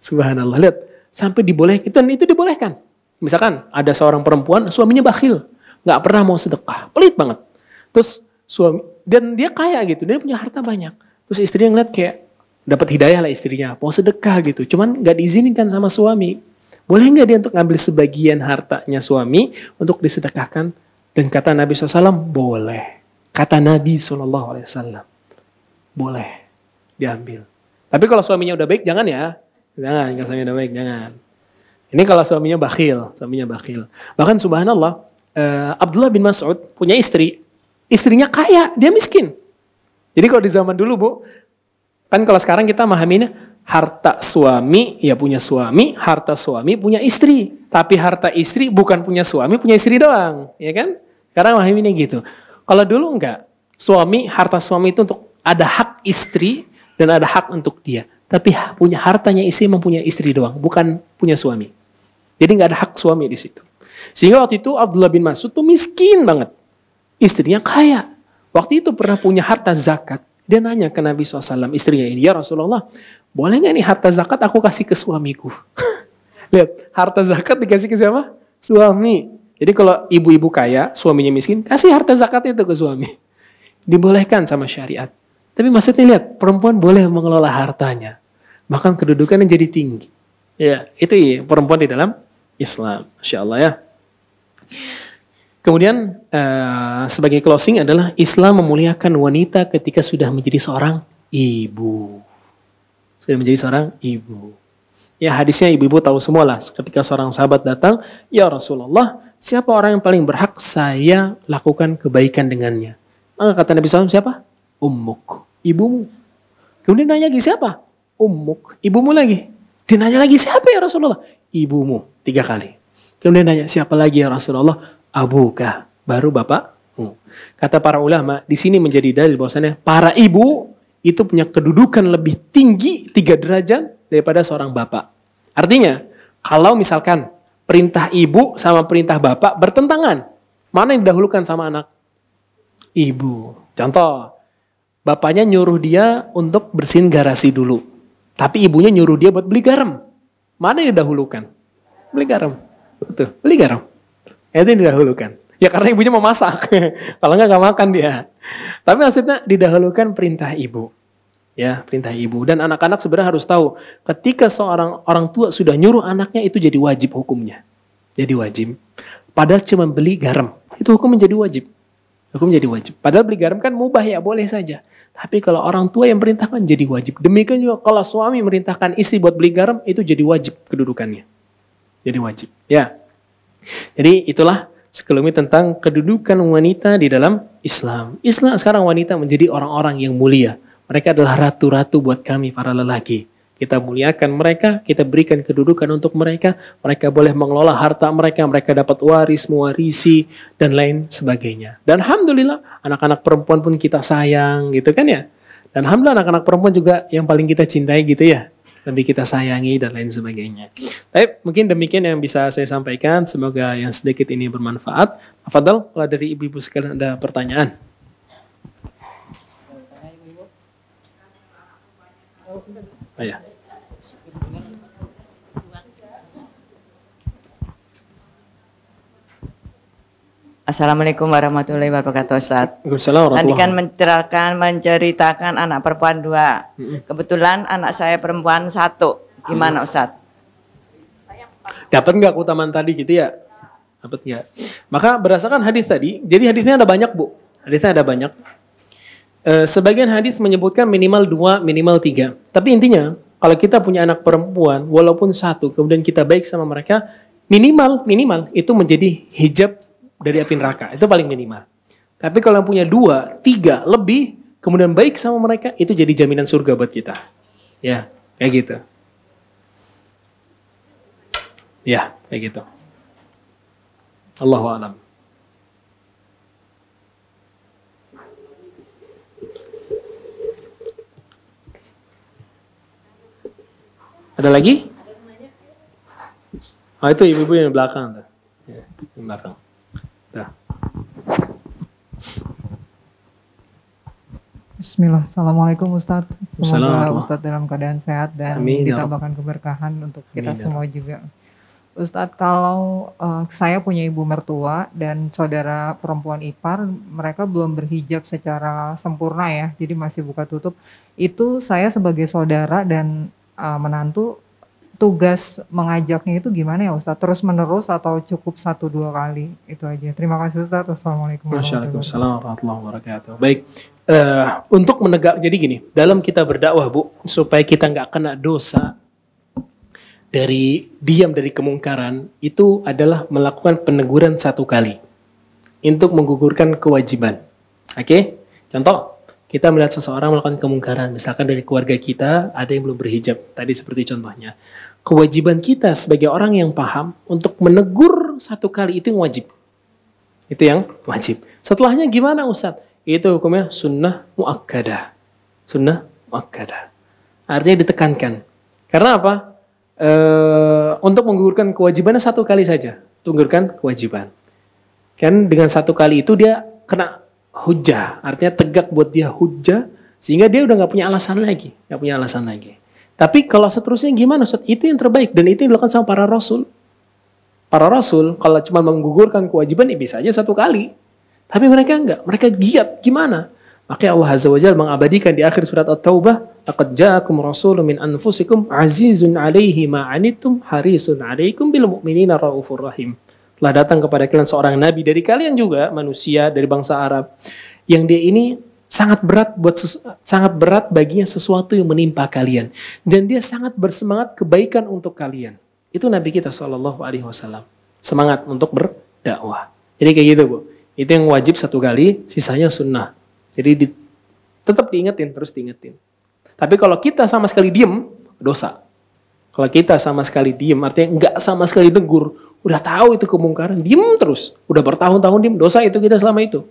Subhanallah, lihat sampai dibolehkan, dan itu dibolehkan. Misalkan ada seorang perempuan suaminya bakhil, nggak pernah mau sedekah, pelit banget. Terus suami dan dia kaya gitu, dia punya harta banyak. Terus istrinya ngeliat kayak dapat hidayah lah istrinya, mau sedekah gitu, cuman nggak diizinkan sama suami. Boleh nggak dia untuk ngambil sebagian hartanya suami untuk disedekahkan? Dan kata Nabi SAW, boleh. Kata Nabi SAW, boleh diambil. Tapi kalau suaminya udah baik, jangan ya. Jangan, kalau suaminya udah baik, jangan. Ini kalau suaminya bakhil. Bahkan subhanallah, Abdullah bin Mas'ud punya istri. Istrinya kaya, dia miskin. Jadi kalau di zaman dulu Bu, kan kalau sekarang kita memahaminya, harta suami ya punya suami, harta suami punya istri. Tapi harta istri bukan punya suami, punya istri doang. Ya kan? Sekarang memahaminya gitu. Kalau dulu enggak, harta suami itu untuk ada hak istri dan ada hak untuk dia. Tapi punya hartanya istri mempunyai istri doang, bukan punya suami. Jadi enggak ada hak suami di situ. Sehingga waktu itu Abdullah bin Mas'ud tuh miskin banget. Istrinya kaya. Waktu itu pernah punya harta zakat. Dia nanya ke Nabi SAW, istrinya ini, ya Rasulullah, boleh nggak nih harta zakat aku kasih ke suamiku? Lihat, harta zakat dikasih ke siapa? Suami. Jadi kalau ibu-ibu kaya, suaminya miskin, kasih harta zakat itu ke suami. Dibolehkan sama syariat. Tapi maksudnya lihat, perempuan boleh mengelola hartanya. Bahkan kedudukannya jadi tinggi. Ya, itu ya, perempuan di dalam Islam. Masya Allah ya. Kemudian sebagai closing adalah Islam memuliakan wanita ketika sudah menjadi seorang ibu. Sudah menjadi seorang ibu. Ya hadisnya ibu-ibu tahu semua lah. Ketika seorang sahabat datang, ya Rasulullah, siapa orang yang paling berhak saya lakukan kebaikan dengannya? Maka kata Nabi SAW, siapa? Ummuk, ibumu. Kemudian nanya lagi, siapa? Ummuk, ibumu lagi. Dia nanya lagi, siapa ya Rasulullah? Ibumu, 3 kali. Kemudian nanya, siapa lagi ya Rasulullah? Abuka, baru bapakmu. Kata para ulama, di sini menjadi dalil bahwasannya para ibu itu punya kedudukan lebih tinggi 3 derajat daripada seorang bapak. Artinya, kalau misalkan perintah ibu sama perintah bapak bertentangan, mana yang didahulukan sama anak? Ibu. Contoh, bapaknya nyuruh dia untuk bersihin garasi dulu, tapi ibunya nyuruh dia buat beli garam. Mana yang didahulukan? Beli garam. Betul, beli garam. Itu yang didahulukan. Ya karena ibunya mau masak. Kalau enggak makan dia. Tapi maksudnya didahulukan perintah ibu. Ya, perintah ibu. Dan anak-anak sebenarnya harus tahu, ketika seorang orang tua sudah nyuruh anaknya, itu jadi wajib hukumnya. Jadi wajib. Padahal cuma beli garam. Itu hukum menjadi wajib. Hukum jadi wajib. Padahal beli garam kan mubah ya, boleh saja. Tapi kalau orang tua yang perintahkan jadi wajib. Demikian juga kalau suami merintahkan istri buat beli garam, itu jadi wajib kedudukannya. Jadi wajib. Ya. Jadi itulah sekelumit tentang kedudukan wanita di dalam Islam. Islam sekarang wanita menjadi orang-orang yang mulia. Mereka adalah ratu-ratu buat kami para lelaki. Kita muliakan mereka, kita berikan kedudukan untuk mereka. Mereka boleh mengelola harta mereka, mereka dapat waris, mewarisi, dan lain sebagainya. Dan alhamdulillah, anak-anak perempuan pun kita sayang gitu kan ya. Dan alhamdulillah anak-anak perempuan juga yang paling kita cintai gitu ya. Lebih kita sayangi dan lain sebagainya. Tapi mungkin demikian yang bisa saya sampaikan. Semoga yang sedikit ini bermanfaat. Fadal, kalau dari ibu-ibu sekalian ada pertanyaan. Oh ya. Assalamualaikum warahmatullahi wabarakatuh, Ustaz. Waalaikumsalam Tadi warahmatullahi kan menceritakan anak perempuan 2. Kebetulan anak saya perempuan 1. Gimana Ustadz? Dapat nggak keutamaan tadi gitu ya? Dapat nggak? Maka berdasarkan hadis tadi, jadi hadisnya ada banyak Bu. Hadisnya ada banyak. Sebagian hadis menyebutkan minimal 2, minimal 3. Tapi intinya, kalau kita punya anak perempuan, walaupun 1, kemudian kita baik sama mereka, minimal itu menjadi hijab dari api neraka. Itu paling minimal. Tapi kalau yang punya 2, 3, lebih, kemudian baik sama mereka, itu jadi jaminan surga buat kita. Ya, kayak gitu. Ya, kayak gitu. Allahu a'lam. Ada lagi? Oh, itu ibu-ibu yang di belakang. Ya, yang belakang. Tuh. Bismillah. Assalamualaikum Ustadz. Semoga Assalamualaikum. Ustadz dalam keadaan sehat dan Amin, ya ditambahkan keberkahan untuk kita Amin, ya semua juga. Ustadz, kalau saya punya ibu mertua dan saudara perempuan ipar, mereka belum berhijab secara sempurna ya, jadi masih buka tutup. Itu saya sebagai saudara dan menantu, tugas mengajaknya itu gimana ya Ustadz? Terus menerus atau cukup 1-2 kali? Itu aja. Terima kasih Ustadz. Wassalamualaikum warahmatullahi wabarakatuh. Baik, untuk menegak, jadi gini, dalam kita berdakwah Bu, supaya kita nggak kena dosa dari diam dari kemungkaran, itu adalah melakukan peneguran 1 kali untuk menggugurkan kewajiban. Oke? Contoh, kita melihat seseorang melakukan kemungkaran, misalkan dari keluarga kita ada yang belum berhijab, tadi seperti contohnya. Kewajiban kita sebagai orang yang paham untuk menegur 1 kali itu yang wajib. Itu yang wajib. Setelahnya gimana Ustadz? Itu hukumnya sunnah muakkadah. Sunnah muakkadah. Artinya ditekankan. Karena apa? Untuk menggugurkan kewajibannya 1 kali saja. Menggugurkan kewajiban. Kan dengan 1 kali itu dia kena hujjah. Artinya tegak buat dia hujjah. Sehingga dia udah gak punya alasan lagi. Gak punya alasan lagi. Tapi kalau seterusnya gimana Ustaz? Itu yang terbaik. Dan itu yang dilakukan sama para rasul. Para rasul kalau cuma menggugurkan kewajiban ya bisa aja 1 kali. Tapi mereka enggak. Mereka giat. Gimana? Makanya Allah Azza wa Jalla mengabadikan di akhir surat At-Taubah, laqad ja'akum rasulun min anfusikum azizun 'alaihi ma 'anittum harisun 'alaikum bil mu'minina raufur rahim. Telah datang kepada kalian seorang nabi dari kalian juga, manusia dari bangsa Arab, yang dia ini sangat berat baginya sesuatu yang menimpa kalian, dan dia sangat bersemangat kebaikan untuk kalian. Itu Nabi kita sallallahu alaihi wasallam. Semangat untuk berdakwah. Jadi kayak gitu, Bu. Itu yang wajib 1 kali, sisanya sunnah. Jadi tetap diingetin, terus diingetin. Tapi kalau kita sama sekali diem, dosa. Kalau kita sama sekali diem, artinya enggak sama sekali negur, udah tahu itu kemungkaran, diem terus. Udah bertahun-tahun diem, dosa itu kita selama itu.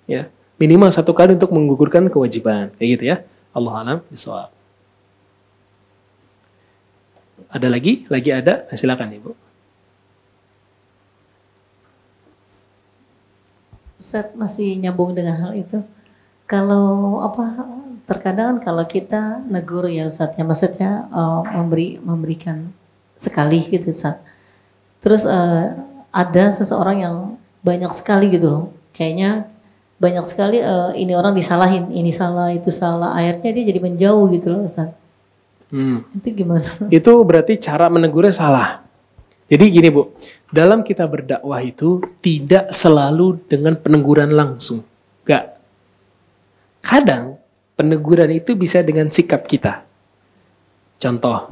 Ya, minimal 1 kali untuk menggugurkan kewajiban. Kayak gitu ya. Allah a'lam bishawab. Ada lagi? Lagi ada? Silakan Ibu. Ustaz, masih nyambung dengan hal itu. Kalau terkadang kalau kita negur ya Ustaz, ya maksudnya memberikan sekali gitu Ustaz. Terus ada seseorang yang banyak sekali gitu loh, kayaknya banyak sekali ini orang disalahin, ini salah, itu salah, akhirnya dia jadi menjauh gitu loh Ustaz. Itu gimana? Itu berarti cara menegurnya salah. Jadi gini Bu, dalam kita berdakwah itu tidak selalu dengan peneguran langsung. Enggak. Kadang peneguran itu bisa dengan sikap kita. Contoh,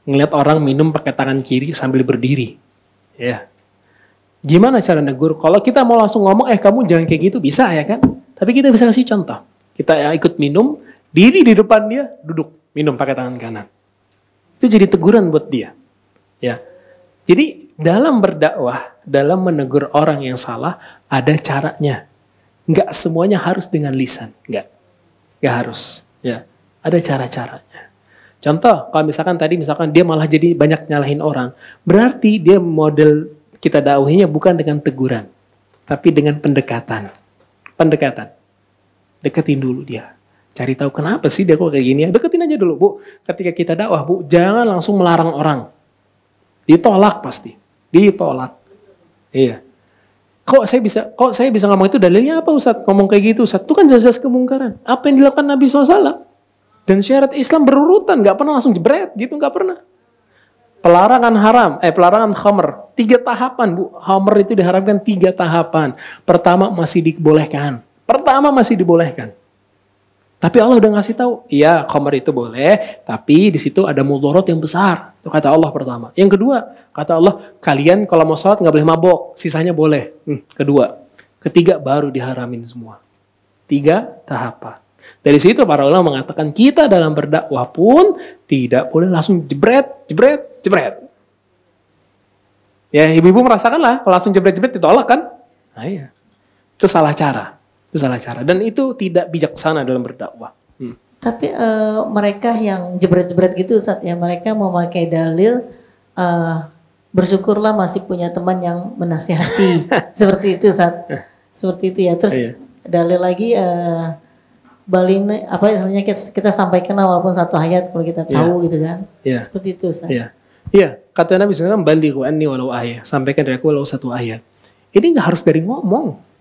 ngeliat orang minum pakai tangan kiri sambil berdiri. Ya. Gimana cara negur? Kalau kita mau langsung ngomong, kamu jangan kayak gitu, bisa ya kan? Tapi kita bisa kasih contoh. Kita ikut minum, diri di depan dia, duduk, minum pakai tangan kanan. Itu jadi teguran buat dia. Ya. Jadi dalam berdakwah, dalam menegur orang yang salah, ada caranya. Enggak semuanya harus dengan lisan, enggak harus. Ya, ada cara-caranya. Contoh, kalau misalkan dia malah jadi banyak nyalahin orang, berarti dia model kita dakwahinya bukan dengan teguran, tapi dengan pendekatan. Deketin dulu dia. Cari tahu kenapa sih dia kok kayak gini ya. Deketin aja dulu, Bu. Ketika kita dakwah, Bu, jangan langsung melarang orang. Ditolak pasti. Ditolak. Iya. Kok saya bisa ngomong itu dalilnya apa Ustaz? Ngomong kayak gitu Ustaz. Itu kan jelas-jelas kemungkaran. Apa yang dilakukan Nabi SAW? Dan syariat Islam berurutan, nggak pernah langsung jebret gitu, nggak pernah. Pelarangan khamr, 3 tahapan Bu. Khamr itu diharapkan 3 tahapan. Pertama masih dibolehkan. Tapi Allah udah ngasih tahu, iya khamr itu boleh, tapi di situ ada mudarat yang besar. Itu kata Allah pertama. Yang kedua, kata Allah, kalian kalau mau sholat nggak boleh mabok, sisanya boleh. Kedua. Ketiga baru diharamin semua. 3 tahapan. Dari situ para ulama mengatakan kita dalam berdakwah pun tidak boleh langsung jebret. Ya ibu-ibu merasakan lah, kalau langsung jebret ditolak kan? Nah iya. Itu salah cara. Dan itu tidak bijaksana dalam berdakwah. Tapi mereka yang jebret-jebret gitu Ustaz ya, mereka memakai dalil bersyukurlah masih punya teman yang menasihati. Seperti itu Ustaz. Seperti itu ya. Terus dalil lagi istilahnya kita sampaikan walaupun 1 ayat kalau kita tahu gitu kan. Seperti itu Ustaz. Iya, kata Nabi SAW, balighu anni walau ayat. Sampaikan dari aku walau 1 ayat. Ini nggak harus dari ngomong.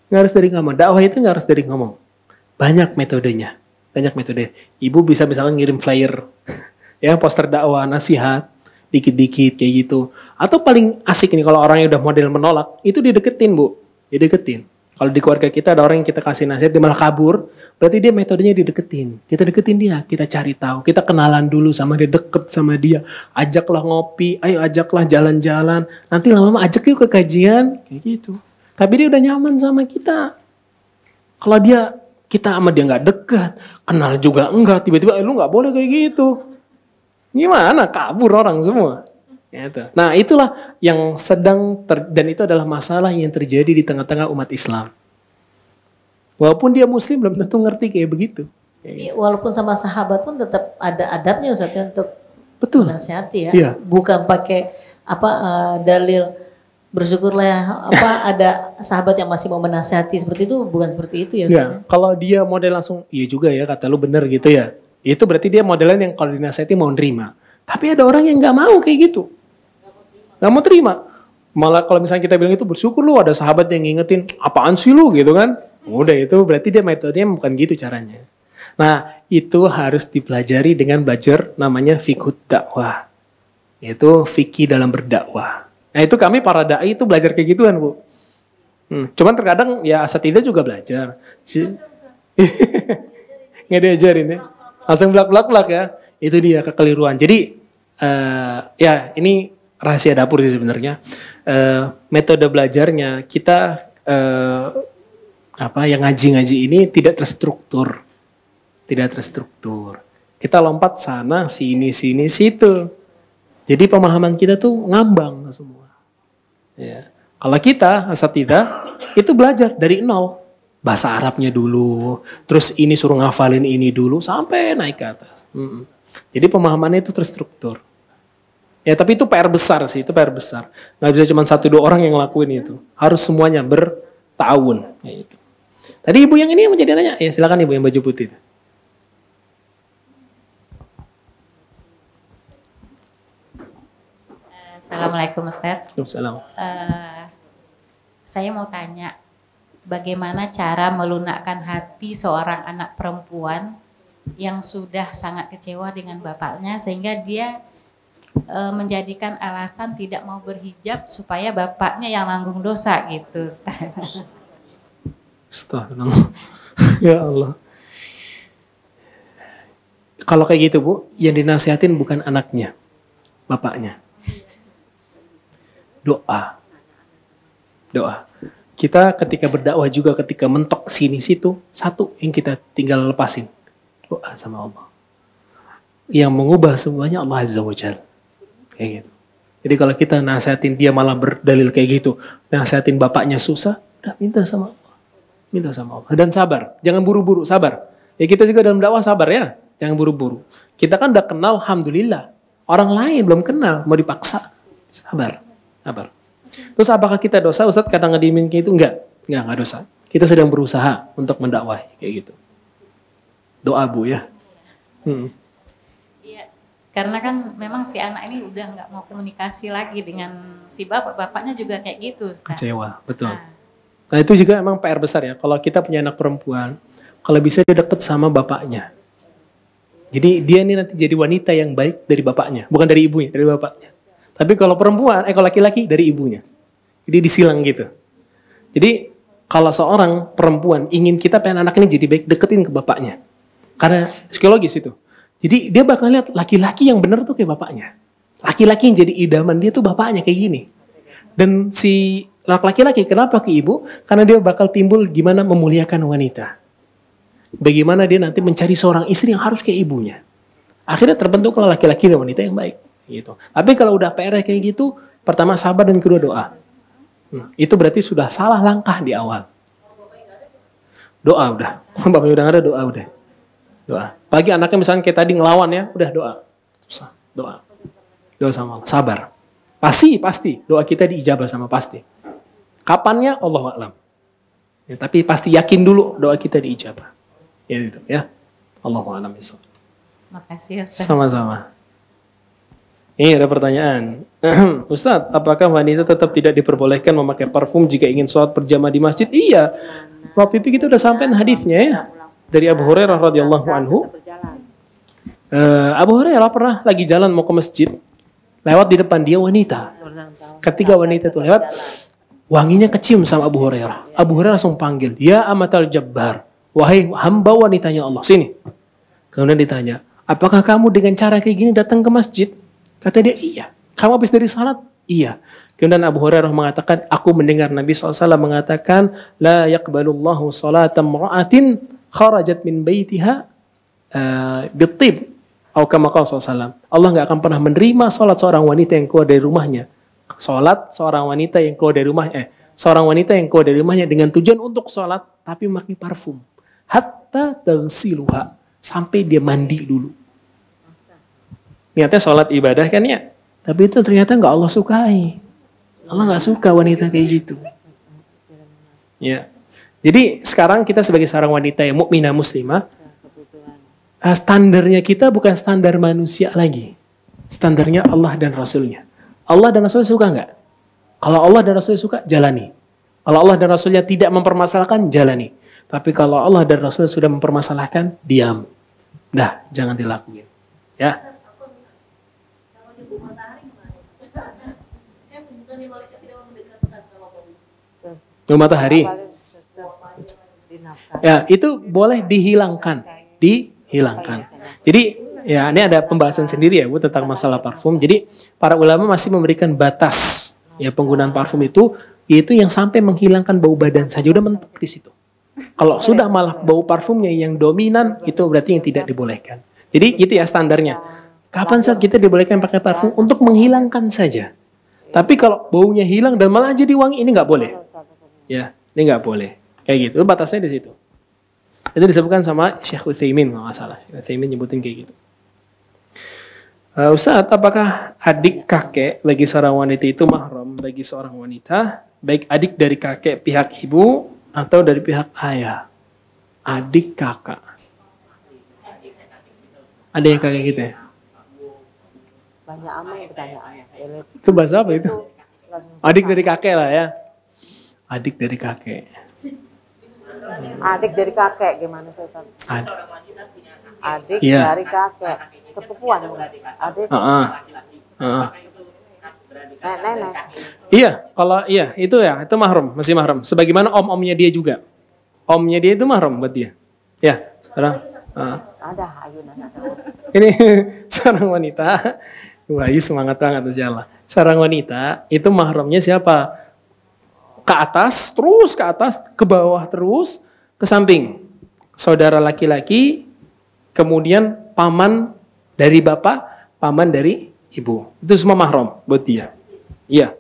Dakwah itu nggak harus dari ngomong. Banyak metodenya. Ibu bisa misalnya ngirim flyer, ya poster dakwah, nasihat, dikit-dikit kayak gitu. Atau paling asik nih kalau orangnya udah model menolak, itu dideketin Bu. Kalau di keluarga kita ada orang yang kita kasih nasihat, dia malah kabur, berarti dia metodenya dideketin. Kita deketin dia, kita cari tahu, kita kenalan dulu sama dia, deket sama dia. Ajaklah ngopi, ayo ajaklah jalan-jalan. Nanti lama-lama ajak yuk ke kajian, kayak gitu. Tapi dia udah nyaman sama kita. Kalau kita sama dia nggak dekat, kenal juga enggak, tiba-tiba lu nggak boleh kayak gitu. Gimana? Kabur orang semua. Nah itulah yang dan itu adalah masalah yang terjadi di tengah-tengah umat Islam. Walaupun dia muslim belum tentu ngerti kayak begitu. Walaupun sama sahabat pun tetap ada adabnya Ustaz untuk menasihati ya. Iya. Bukan pakai dalil bersyukurlah ada sahabat yang masih mau menasihati seperti itu, bukan seperti itu ya Ustaz. Kalau dia model langsung iya juga ya kata lu bener gitu ya. Itu berarti dia modelan yang kalau dinasihati mau nerima. Tapi ada orang yang nggak mau kayak gitu. Nggak mau terima. Malah kalau misalnya kita bilang itu bersyukur lu ada sahabat yang ngingetin, apaan sih lu gitu kan. Udah itu berarti dia metodenya bukan gitu caranya. Nah itu harus dipelajari dengan belajar namanya fiqhud dakwah. Yaitu fikih dalam berdakwah. Nah itu kami para da'i itu belajar kayak gituan Bu. Cuman terkadang ya asatidzah juga belajar. Nggak diajarin ya. Langsung belak-belak ya. Itu dia kekeliruan. Jadi ya ini rahasia dapur sih sebenarnya. Metode belajarnya kita yang ngaji-ngaji ini tidak terstruktur. Kita lompat sana, sini, situ. Jadi pemahaman kita tuh ngambang semua. Ya. Kalau kita asatidzah itu belajar dari nol. Bahasa Arabnya dulu, terus ini suruh ngafalin ini dulu sampai naik ke atas. Jadi pemahamannya itu terstruktur. Ya tapi itu PR besar sih, Nggak bisa cuma 1-2 orang yang ngelakuin itu. Harus semuanya bertahun. Gitu. Tadi ibu yang ini yang menjadi nanya, ya silakan ibu yang baju putih. Assalamualaikum Ustaz. Waalaikumsalam. Saya mau tanya, bagaimana cara melunakkan hati seorang anak perempuan yang sudah sangat kecewa dengan bapaknya sehingga dia menjadikan alasan tidak mau berhijab supaya bapaknya yang nanggung dosa gitu Ustaz. Astagfirullah. Ya Allah. Kalau kayak gitu Bu, yang dinasihatin bukan anaknya, bapaknya. Doa. Kita ketika berdakwah juga ketika mentok sini situ, satu yang kita tinggal lepasin. Doa sama Allah. Yang mengubah semuanya Allah Azza wa Jalla. Kayak gitu. Jadi kalau kita nasihatin dia malah berdalil kayak gitu, nasihatin bapaknya susah, udah minta sama Allah. Dan sabar, jangan buru-buru, sabar. Ya kita juga dalam dakwah sabar ya, jangan buru-buru. Kita kan udah kenal, alhamdulillah. Orang lain belum kenal, mau dipaksa. Sabar. Terus apakah kita dosa Ustadz kadang ngedimin kayak itu? Enggak dosa. Kita sedang berusaha untuk mendakwahi kayak gitu. Doa Bu ya. Iya, karena kan memang si anak ini udah nggak mau komunikasi lagi dengan si bapaknya juga kayak gitu Ustaz. Kecewa, betul. Nah itu juga emang PR besar ya. Kalau kita punya anak perempuan, kalau bisa dia deket sama bapaknya. Jadi dia ini nanti jadi wanita yang baik dari bapaknya, bukan dari ibunya, dari bapaknya. Tapi kalau perempuan, kalau laki-laki dari ibunya. Jadi disilang gitu. Jadi kalau seorang perempuan ingin kita pengen anak ini jadi baik, deketin ke bapaknya. Karena psikologis itu. Jadi dia bakal lihat laki-laki yang benar tuh kayak bapaknya. Laki-laki yang jadi idaman dia tuh bapaknya kayak gini. Dan si laki-laki kenapa ke ibu? Karena dia bakal timbul gimana memuliakan wanita. Bagaimana dia nanti mencari seorang istri yang harus kayak ibunya. Akhirnya terbentuk kalau laki-laki dan wanita yang baik. Gitu. Tapi kalau udah PR kayak gitu, pertama sabar dan kedua doa. Itu berarti sudah salah langkah di awal. Doa udah. Bapaknya udah ada doa udah. Doa. Pagi anaknya misalnya kayak tadi ngelawan ya, udah doa. Susah, doa. Doa sama Allah. Sabar. Pasti doa kita diijabah sama pasti. Kapannya Allahu a'lam. Ya, tapi pasti yakin dulu doa kita diijabah. Ya itu ya. Allahu a'lam bishawab. Makasih Ustaz. Sama-sama. Ini ada pertanyaan. Ustadz, apakah wanita tetap tidak diperbolehkan memakai parfum jika ingin sholat berjamaah di masjid? Iya. Waktu itu kita udah sampein hadisnya ya. Dari Abu Hurairah radhiyallahu anhu. Abu Hurairah pernah lagi jalan mau ke masjid. Lewat di depan dia wanita. Ketika wanita itu lewat, wanginya kecium sama Abu Hurairah. Abu Hurairah langsung panggil, "Ya amatal jabbar." Wahai hamba wanitanya Allah, sini. Kemudian ditanya, apakah kamu dengan cara kayak gini datang ke masjid? Kata dia, iya. Kamu habis dari salat? Iya. Kemudian Abu Hurairah mengatakan, aku mendengar Nabi SAW mengatakan, la yaqbalullahu salata mra'atin kharajat min baitiha bitib. Atau kama qala SAW. Allah gak akan pernah menerima salat seorang wanita yang keluar dari rumahnya. Salat seorang wanita yang keluar dari rumahnya. Seorang wanita yang keluar dari rumahnya dengan tujuan untuk salat, tapi memakai parfum. Hatta taghsiluha, sampai dia mandi dulu. Niatnya sholat ibadah kan ya, tapi itu ternyata nggak Allah sukai. Allah nggak suka wanita kayak gitu. Ya, jadi sekarang kita sebagai seorang wanita yang mukminah muslimah, standarnya kita bukan standar manusia lagi, standarnya Allah dan Rasulnya. Allah dan Rasul suka nggak? Kalau Allah dan Rasul suka, jalani. Kalau Allah dan Rasulnya tidak mempermasalahkan, jalani. Tapi kalau Allah dan Rasul sudah mempermasalahkan, diam. Dah, jangan dilakuin. Ya. Matahari. Ya, itu boleh dihilangkan. Dihilangkan. Jadi, ya ini ada pembahasan sendiri ya Bu tentang masalah parfum. Jadi, para ulama masih memberikan batas ya penggunaan parfum itu yang sampai menghilangkan bau badan saja, udah mentok di situ. Kalau sudah malah bau parfumnya yang dominan, itu berarti yang tidak dibolehkan. Jadi gitu ya standarnya. Kapan saat kita dibolehkan pakai parfum? Untuk menghilangkan saja. Tapi kalau baunya hilang dan malah jadi wangi, ini nggak boleh. Ya, ini nggak boleh. Kayak gitu, batasnya di situ. Itu disebutkan sama Syekh Utsaimin kalau nggak salah. Utsaimin nyebutin kayak gitu. Ustadz, apakah adik kakek bagi seorang wanita itu mahram bagi seorang wanita? Baik adik dari kakek pihak ibu atau dari pihak ayah? Adik kakak. Ada yang kakek gitu ya? Banyak amat pertanyaannya. Itu bahasa apa itu? Adik dari kakek lah ya. Adik dari kakek. Adik dari kakek gimana Ustaz? Adik Iya. dari kakek. Sepupuan. Adik. Nenek. Iya, kalau iya itu mahram, masih mahram. Sebagaimana om-omnya dia juga. Omnya dia itu mahram buat dia. Ya, sekarang. Ada ayunan ada. Ini seorang wanita. Wahyu semangat banget insyaallah. Seorang wanita itu mahramnya siapa? Ke atas, terus ke atas, ke bawah terus, ke samping. Saudara laki-laki, kemudian paman dari bapak, paman dari ibu. Itu semua mahram buat dia. Iya.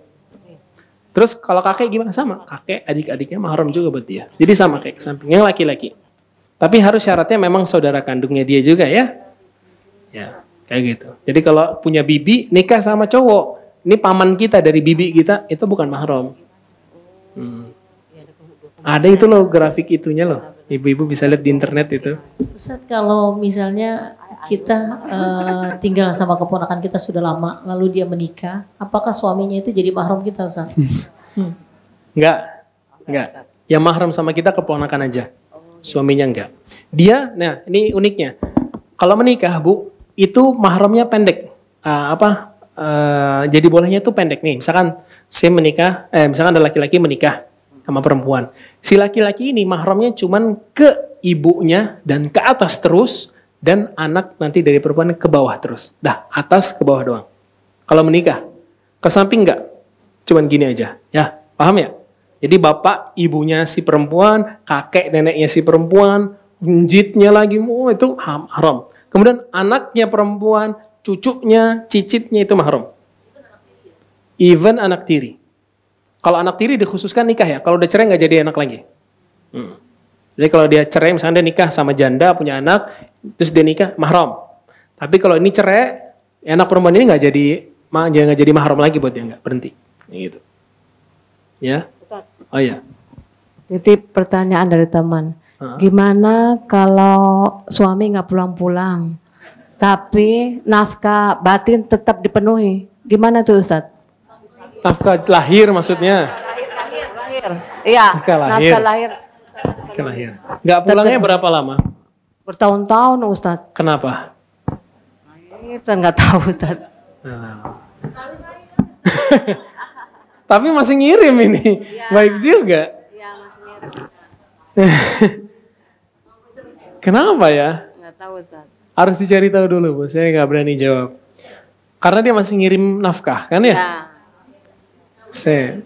Terus kalau kakek gimana? Sama. Kakek, adik-adiknya mahram juga buat dia. Jadi sama kayak ke samping. Yang laki-laki. Tapi harus syaratnya memang saudara kandungnya dia juga ya. Ya, kayak gitu. Jadi kalau punya bibi, nikah sama cowok. Ini paman kita dari bibi kita, itu bukan mahram. Ada itu loh grafik itunya loh. Ibu-ibu bisa lihat di internet itu. Ustaz, kalau misalnya kita tinggal sama keponakan kita sudah lama, lalu dia menikah, apakah suaminya itu jadi mahram kita, Ustaz? Enggak. Yang mahram sama kita keponakan aja. Suaminya enggak. Dia, nah ini uniknya. Kalau menikah Bu, itu mahramnya pendek. Jadi bolehnya tuh pendek nih. Misalkan saya menikah, misalkan ada laki-laki menikah sama perempuan. Si laki-laki ini mahramnya cuman ke ibunya dan ke atas terus, dan anak nanti dari perempuan ke bawah terus. Dah, atas ke bawah doang. Kalau menikah, ke samping enggak. Cuman gini aja. Ya, paham ya? Jadi bapak, ibunya si perempuan, kakek, neneknya si perempuan, njitnya lagi, itu haram. Kemudian anaknya perempuan, cucunya, cicitnya itu mahram. Even anak tiri. Kalau anak tiri dikhususkan nikah ya. Kalau udah cerai nggak jadi anak lagi. Jadi kalau dia cerai, misalnya dia nikah sama janda, punya anak, terus dia nikah, mahram. Tapi kalau ini cerai, anak perempuan ini nggak jadi mahram lagi buat dia, nggak berhenti. Gitu. Ya. Oh ya. Jadi pertanyaan dari teman. Gimana kalau suami nggak pulang-pulang, tapi nafkah batin tetap dipenuhi? Gimana tuh Ustadz? Nafkah lahir maksudnya? Lahir. Iya, nafkah lahir. Nafkah lahir. Nggak pulangnya berapa lama? Bertahun-tahun Ustadz. Kenapa? Kita nggak tahu Ustadz. Tapi masih ngirim ini. Ya. Baik juga. Iya, masih ngirim. Kenapa ya? Nggak tahu Ustaz. Harus dicari tahu dulu Bu, saya nggak berani jawab. Karena dia masih ngirim nafkah kan ya? Saya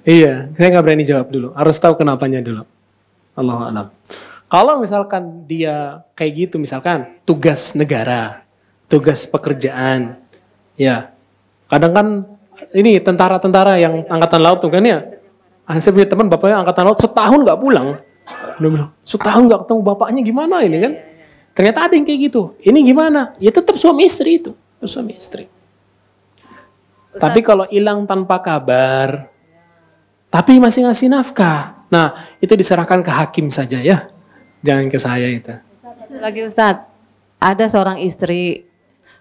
nggak berani jawab dulu. Harus tahu kenapanya dulu. Allahu a'lam. Kalau misalkan dia kayak gitu, misalkan tugas negara, tugas pekerjaan, ya kadang kan ini tentara-tentara yang angkatan laut tuh kan ya. Saya punya teman bapaknya angkatan laut setahun nggak pulang. Dia bilang, setahun nggak ketemu bapaknya gimana ini kan? Ternyata ada yang kayak gitu. Ini gimana? Ya tetap suami istri itu, suami istri. Ustaz. Tapi kalau hilang tanpa kabar, tapi masih ngasih nafkah, nah itu diserahkan ke hakim saja ya, jangan ke saya itu. Lagi Ustadz, ada seorang istri,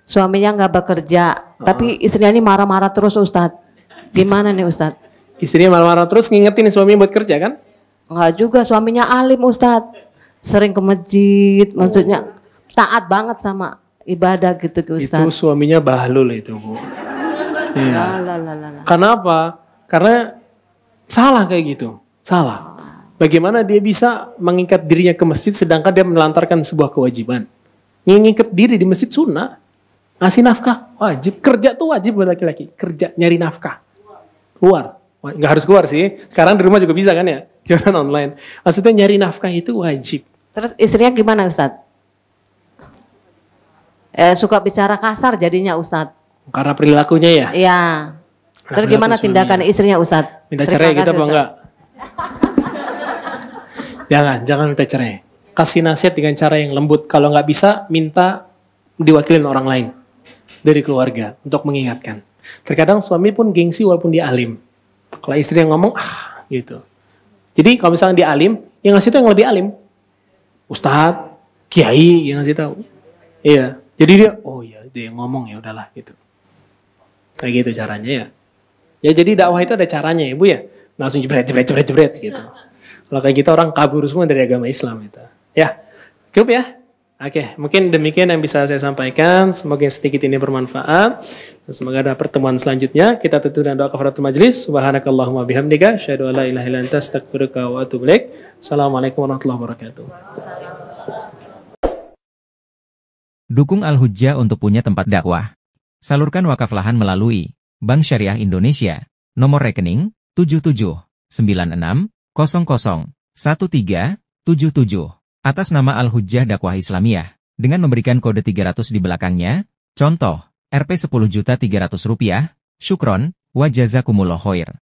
suaminya nggak bekerja, tapi istrinya ini marah-marah terus Ustadz. Gimana nih Ustadz? Istrinya marah-marah terus ngingetin suaminya buat kerja kan? Enggak juga, suaminya alim Ustadz. Sering ke masjid, maksudnya taat banget sama ibadah gitu Ustadz. Itu suaminya bahlul itu Bu. Ya. Kenapa? Karena salah kayak gitu, salah. Bagaimana dia bisa mengikat dirinya ke masjid sedangkan dia melantarkan sebuah kewajiban? Mengikat diri di masjid sunnah, ngasih nafkah wajib, kerja tuh wajib buat laki-laki, kerja nyari nafkah, keluar. Nggak harus keluar sih, sekarang di rumah juga bisa kan ya, jualan online. Maksudnya nyari nafkah itu wajib. Terus istrinya gimana Ustadz? Suka bicara kasar jadinya Ustadz. Karena perilakunya ya? Iya. Terus gimana tindakan istrinya Ustadz? Minta cerai gitu apa enggak? Jangan minta cerai. Kasih nasihat dengan cara yang lembut. Kalau nggak bisa, minta diwakilin orang lain dari keluarga untuk mengingatkan. Terkadang suami pun gengsi walaupun dia alim. Kalau istri yang ngomong, gitu. Jadi kalau misalnya dia alim, yang ngasih tahu yang lebih alim. Ustadz, kiai yang ngasih tahu. Iya. Jadi dia, dia yang ngomong ya udahlah gitu. Kayak gitu caranya ya. Ya jadi dakwah itu ada caranya ya Bu ya. Langsung jebret gitu. Kalau kayak gitu orang kabur semua dari agama Islam itu. Ya, cukup ya. Oke, mungkin demikian yang bisa saya sampaikan. Semoga sedikit ini bermanfaat. Dan semoga ada pertemuan selanjutnya. Kita tutup dengan doa kafaratul majlis. Subhanakallahumma bihamdika. Asyhadu an la ilaha illa anta astaghfiruka wa atubu ilaik. Assalamualaikum warahmatullahi wabarakatuh. Dukung Al-Hujjah untuk punya tempat dakwah. Salurkan wakaf lahan melalui Bank Syariah Indonesia. Nomor rekening 7796001377. Atas nama Al-Hujjah Dakwah Islamiyah, dengan memberikan kode 300 di belakangnya, contoh, Rp 10.300.000, syukron, wa jazakumullah khair.